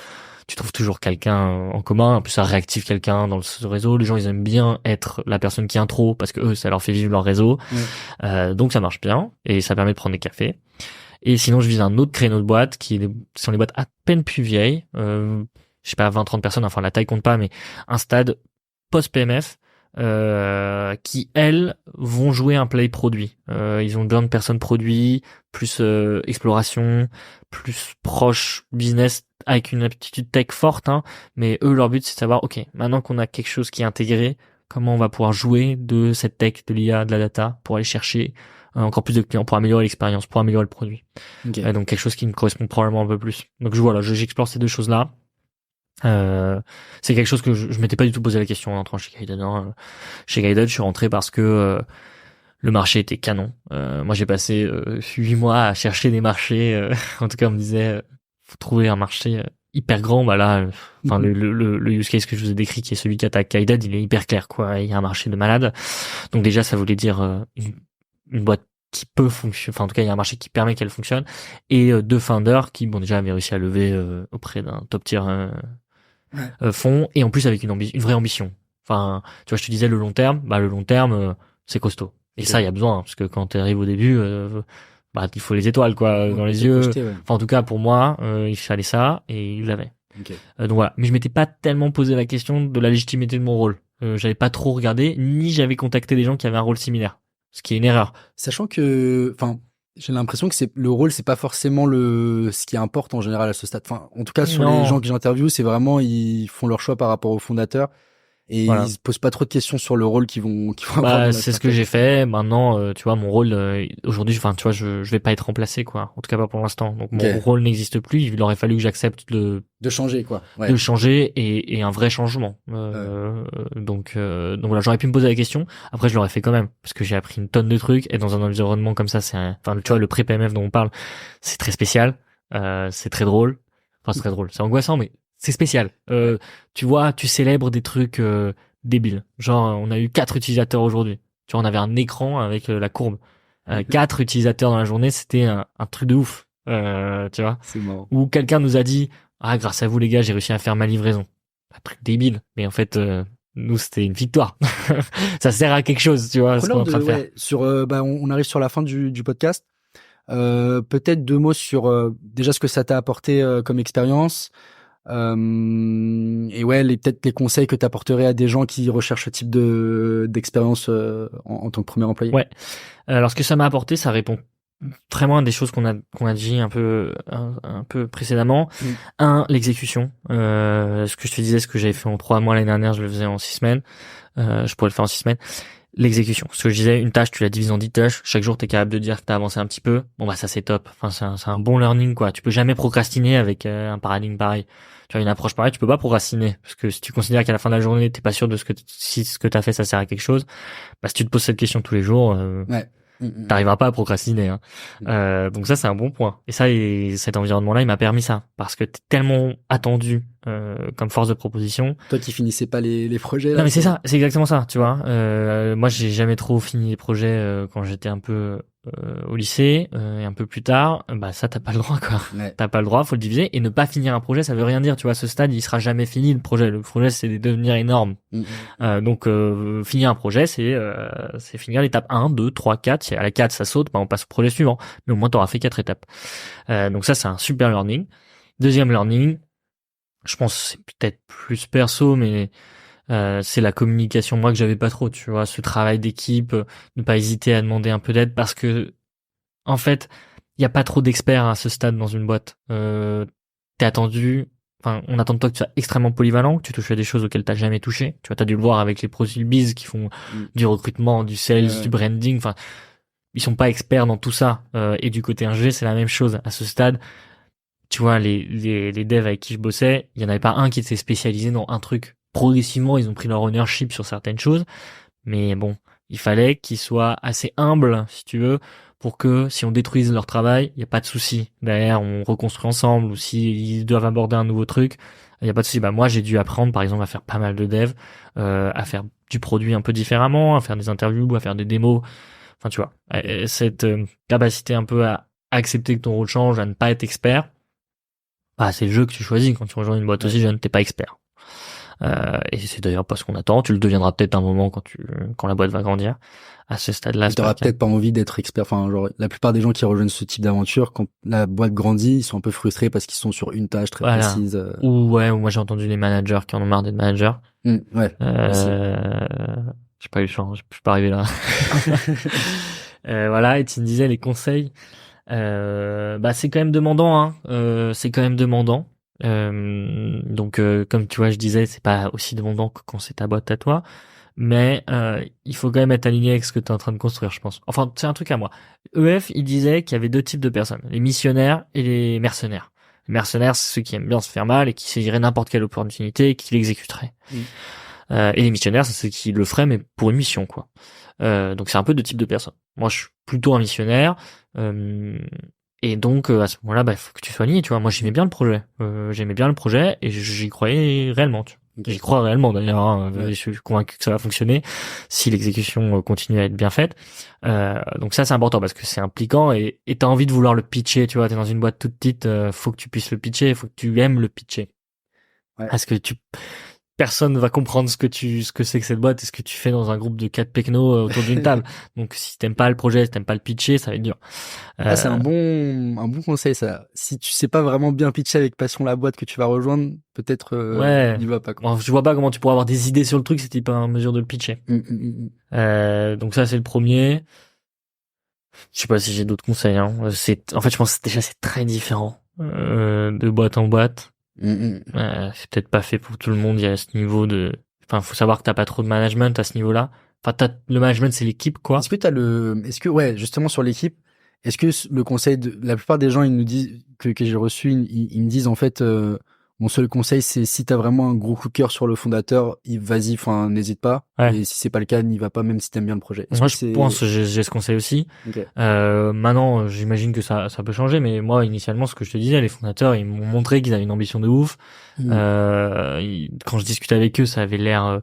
tu trouves toujours quelqu'un en commun. En plus, ça réactive quelqu'un dans le réseau. Les gens, ils aiment bien être la personne qui intro parce que eux, ça leur fait vivre leur réseau. Donc ça marche bien. Et ça permet de prendre des cafés. Et sinon, je vise un autre créneau de boîte sont les boîtes à peine plus vieilles. Je sais pas, 20-30 personnes, enfin la taille compte pas, mais un stade post-PMF, qui, elles, vont jouer un play produit. Ils ont besoin de personnes produits, plus exploration, plus proche business, avec une aptitude tech forte, hein. Mais eux, leur but, c'est de savoir, ok, maintenant qu'on a quelque chose qui est intégré, comment on va pouvoir jouer de cette tech, de l'IA, de la data, pour aller chercher encore plus de clients, pour améliorer l'expérience, pour améliorer le produit. Donc quelque chose qui me correspond probablement un peu plus. Donc j'explore ces deux choses-là. C'est quelque chose que je m'étais pas du tout posé la question en entrant chez Guided. Chez Guided, je suis rentré parce que le marché était canon. Moi, j'ai passé 8 mois à chercher des marchés. En tout cas, on me disait, faut trouver un marché hyper grand. Le use case que je vous ai décrit, qui est celui qu'attaque Guided, il est hyper clair, quoi. Il y a un marché de malade. Donc déjà, ça voulait dire une boîte qui peut fonctionner, enfin en tout cas il y a un marché qui permet qu'elle fonctionne, et 2 founders qui déjà avaient réussi à lever auprès d'un top tier fonds, et en plus avec une vraie ambition. Enfin, tu vois, je te disais le long terme, c'est costaud. Et ça, il y a besoin, parce que quand tu arrives au début, il faut les étoiles, quoi, dans les yeux. Enfin, en tout cas, pour moi, il fallait ça, et il l'avait. Donc voilà. Mais je m'étais pas tellement posé la question de la légitimité de mon rôle. J'avais pas trop regardé, ni j'avais contacté des gens qui avaient un rôle similaire. Ce qui est une erreur. Sachant que, j'ai l'impression que le rôle, c'est pas forcément ce qui importe en général à ce stade. Enfin, en tout cas, sur les gens que j'interviewe, c'est vraiment, ils font leur choix par rapport au fondateur. Et Voilà. ils se posent pas trop de questions sur le rôle qu'ils vont avoir dans la C'est ce startup. que j'ai fait. Maintenant, tu vois, mon rôle aujourd'hui, enfin, tu vois, je vais pas être remplacé, quoi. En tout cas, pas pour l'instant. Donc, mon Ok. rôle n'existe plus. Il aurait fallu que j'accepte De changer, quoi. Ouais. de changer et un vrai changement. Donc voilà, j'aurais pu me poser la question. Après, je l'aurais fait quand même parce que j'ai appris une tonne de trucs et dans un environnement comme ça, enfin, tu vois, le pré-PMF dont on parle, c'est très spécial. C'est très drôle. Enfin, c'est très drôle. C'est angoissant, mais c'est spécial. Tu vois, tu célèbres des trucs débiles. Genre, on a eu 4 utilisateurs aujourd'hui. Tu vois, on avait un écran avec la courbe. 4 utilisateurs dans la journée, c'était un truc de ouf. Tu vois. C'est marrant. Ou quelqu'un nous a dit, ah, grâce à vous, les gars, j'ai réussi à faire ma livraison. Un truc débile. Mais en fait, nous, c'était une victoire. Ça sert à quelque chose, tu vois, ce qu'on est en train de faire. Sur, on arrive sur la fin du podcast. Peut-être 2 mots sur déjà ce que ça t'a apporté comme expérience. Et ouais, peut-être les conseils que tu apporterais à des gens qui recherchent ce type d'expérience en tant que premier employé. Ouais. Alors, ce que ça m'a apporté, ça répond vraiment à des choses qu'on a dit un peu précédemment. L'exécution. Ce que je te disais, ce que j'avais fait en 3 mois l'année dernière, je le faisais en 6 semaines. Je pourrais le faire en 6 semaines. L'exécution. Ce que je disais, une tâche, tu la divises en 10 tâches. Chaque jour, t'es capable de dire que t'as avancé un petit peu. Bon, bah, ça, c'est top. Enfin, c'est un bon learning, quoi. Tu peux jamais procrastiner avec un paradigme pareil. Tu as une approche pareille, tu peux pas procrastiner. Parce que si tu considères qu'à la fin de la journée, t'es pas sûr de si ce que t'as fait, ça sert à quelque chose, bah, si tu te poses cette question tous les jours, t'arriveras pas à procrastiner. Donc ça, c'est un bon point. Et ça, cet environnement-là, il m'a permis ça. Parce que t'es tellement attendu comme force de proposition. Toi qui finissais pas les projets. Là, Non mais c'est ça, c'est exactement ça, tu vois. Moi, j'ai jamais trop fini les projets quand j'étais un peu au lycée et un peu plus tard. Bah ça, t'as pas le droit, quoi. Ouais. T'as pas le droit, faut le diviser. Et ne pas finir un projet, ça veut rien dire, tu vois. À ce stade, il sera jamais fini le projet. Le projet, c'est de devenir énorme. Donc finir un projet, c'est finir l'étape 1, 2, 3, 4. Si à la 4 ça saute, bah on passe au projet suivant. Mais au moins t'auras fait 4 étapes. Donc ça, c'est un super learning. Deuxième learning, je pense que c'est peut-être plus perso, mais c'est la communication, moi, que j'avais pas trop, tu vois, ce travail d'équipe, ne pas hésiter à demander un peu d'aide parce que en fait, il y a pas trop d'experts à ce stade dans une boîte. T'es attendu, enfin, on attend de toi que tu sois extrêmement polyvalent, que tu touches à des choses auxquelles t'as jamais touché. Tu vois, t'as dû le voir avec les profils biz qui font du recrutement, du sales, du branding, enfin, ils sont pas experts dans tout ça. Et du côté ingé, c'est la même chose. À ce stade, tu vois, les devs avec qui je bossais, il y en avait pas un qui était spécialisé dans un truc. Progressivement, ils ont pris leur ownership sur certaines choses, mais bon, il fallait qu'ils soient assez humbles, si tu veux, pour que si on détruise leur travail, il y a pas de souci. Derrière, on reconstruit ensemble, ou s'ils doivent aborder un nouveau truc, il y a pas de souci. Bah moi, j'ai dû apprendre, par exemple, à faire pas mal de dev, à faire du produit un peu différemment, à faire des interviews, à faire des démos. Enfin, tu vois, cette capacité un peu à accepter que ton rôle change, à ne pas être expert. Bah, c'est le jeu que tu choisis quand tu rejoins une boîte aussi jeune, t'es pas expert. Et c'est d'ailleurs pas ce qu'on attend. Tu le deviendras peut-être un moment quand la boîte va grandir. À ce stade-là, tu n'auras peut-être pas envie d'être expert. Enfin, genre, la plupart des gens qui rejoignent ce type d'aventure, quand la boîte grandit, ils sont un peu frustrés parce qu'ils sont sur une tâche très précise. Ou moi j'ai entendu les managers qui en ont marre d'être managers. Ouais. J'ai pas eu le choix, je suis pas arrivé là. Voilà, et tu me disais les conseils. Bah c'est quand même demandant, c'est quand même demandant. Donc comme tu vois, je disais, c'est pas aussi demandant que quand c'est ta boîte à toi, mais il faut quand même être aligné avec ce que tu es en train de construire, je pense. Enfin, c'est un truc à moi. EF, il disait qu'il y avait 2 types de personnes, les missionnaires et les mercenaires. Les mercenaires, c'est ceux qui aiment bien se faire mal et qui saisiraient n'importe quelle opportunité et qui l'exécuteraient. Et les missionnaires, c'est ceux qui le feraient, mais pour une mission, quoi. Donc c'est un peu 2 types de personnes. Moi, je suis plutôt un missionnaire. Et donc à ce moment-là, bah faut que tu sois aligné, tu vois. Moi, j'aimais bien le projet et j'y croyais réellement. Tu vois. J'y crois réellement d'ailleurs. Je suis convaincu que ça va fonctionner si l'exécution continue à être bien faite. Donc ça, c'est important parce que c'est impliquant et t'as envie de vouloir le pitcher. Tu vois, t'es dans une boîte toute petite, faut que tu puisses le pitcher, faut que tu aimes le pitcher. Ouais. Parce que personne va comprendre ce que c'est que cette boîte et ce que tu fais dans un groupe de 4 pecnos autour d'une table. Donc, si t'aimes pas le projet, si t'aimes pas le pitcher, ça va être dur. C'est un bon conseil, ça. Si tu sais pas vraiment bien pitcher avec passion la boîte que tu vas rejoindre, peut-être, n'y va pas, quoi. Bon, je vois pas comment tu pourrais avoir des idées sur le truc si t'es pas en mesure de le pitcher. Donc ça, c'est le premier. Je sais pas si j'ai d'autres conseils, en fait, je pense que déjà, c'est très différent, de boîte en boîte. C'est peut-être pas fait pour tout le monde. Il y a ce niveau de Enfin, faut savoir que t'as pas trop de management à ce niveau-là. Enfin, le management, c'est l'équipe, quoi. Ouais, justement sur l'équipe, est-ce que le conseil la plupart des gens, ils nous disent que j'ai reçu, ils me disent en fait, mon seul conseil, c'est si t'as vraiment un gros coup de cœur sur le fondateur, vas-y, enfin, n'hésite pas. Ouais. Et si c'est pas le cas, n'y va pas, même si t'aimes bien le projet. Moi, je pense, j'ai ce conseil aussi. Okay. Maintenant, j'imagine que ça peut changer, mais moi, initialement, ce que je te disais, les fondateurs, ils m'ont montré qu'ils avaient une ambition de ouf. Quand je discutais avec eux, ça avait l'air,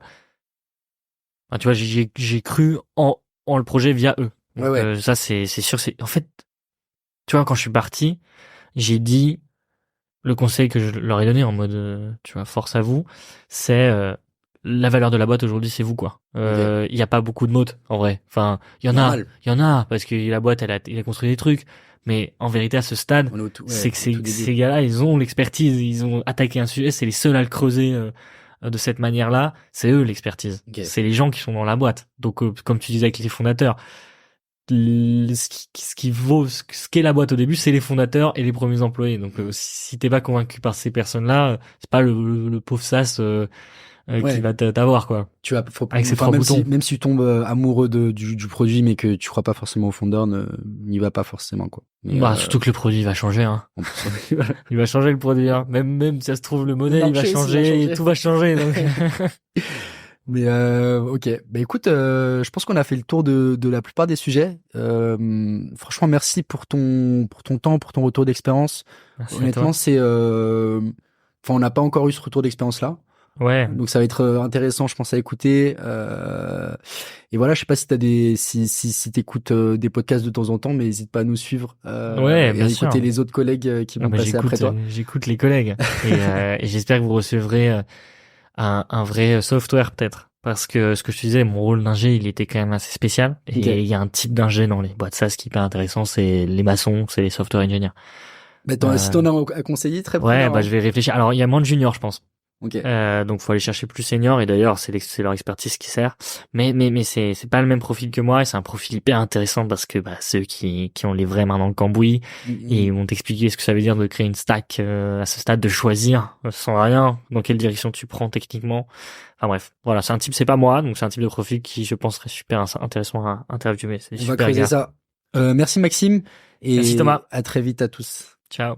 enfin, tu vois, j'ai cru en le projet via eux. Donc, ouais. Ça, c'est sûr, en fait, tu vois, quand je suis parti, j'ai dit, le conseil que je leur ai donné en mode, tu vois, force à vous, c'est la valeur de la boîte aujourd'hui, c'est vous, quoi. Il y a pas beaucoup de mots, en vrai. Enfin, il y en a, parce que la boîte, il a construit des trucs. Mais en vérité, à ce stade, c'est que ces gars-là, ils ont l'expertise, ils ont attaqué un sujet, c'est les seuls à le creuser de cette manière-là. C'est eux l'expertise. Okay. C'est les gens qui sont dans la boîte. Donc, comme tu disais avec les fondateurs, ce qui vaut, ce qu'est la boîte au début, c'est les fondateurs et les premiers employés. Donc, si t'es pas convaincu par ces personnes-là, c'est pas le pauvre sas qui va t'avoir, quoi. Avec ses trois boutons. Même si tu tombes amoureux du produit, mais que tu crois pas forcément au fondeur, n'y va pas forcément, quoi. Mais surtout que le produit va changer, hein. Il va changer le produit, hein. Même si ça se trouve, le modèle, il va changer, tout va changer, donc. Mais ok, bah écoute, je pense qu'on a fait le tour de la plupart des sujets. Franchement, merci pour ton temps, pour ton retour d'expérience. Honnêtement, c'est, on n'a pas encore eu ce retour d'expérience là. Ouais. Donc ça va être intéressant, je pense, à écouter. Et voilà, je sais pas si t'as si t'écoutes des podcasts de temps en temps, mais n'hésite pas à nous suivre. Ouais, bien sûr. Et écouter les autres collègues qui vont passer après toi. J'écoute les collègues et j'espère que vous recevrez un vrai software peut-être. Parce que ce que je te disais, mon rôle d'ingé, il était quand même assez spécial. Et il y a un type d'ingé dans les boîtes SaaS qui est hyper intéressant, c'est les maçons, c'est les software engineers. Si t'en as à conseiller, très bien. Ouais, je vais réfléchir. Alors, il y a moins de juniors, je pense. Okay. Donc faut aller chercher plus senior, et d'ailleurs c'est leur expertise qui sert. Mais c'est pas le même profil que moi, et c'est un profil hyper intéressant parce que ceux qui ont les vraies mains dans le cambouis et ils vont t'expliquer ce que ça veut dire de créer une stack à ce stade, de choisir sans rien dans quelle direction tu prends techniquement. Enfin bref, voilà, c'est pas moi, donc c'est un type de profil qui je pense serait super intéressant à interviewer. On va creuser ça. Merci Maxime, et merci Thomas. À très vite à tous. Ciao.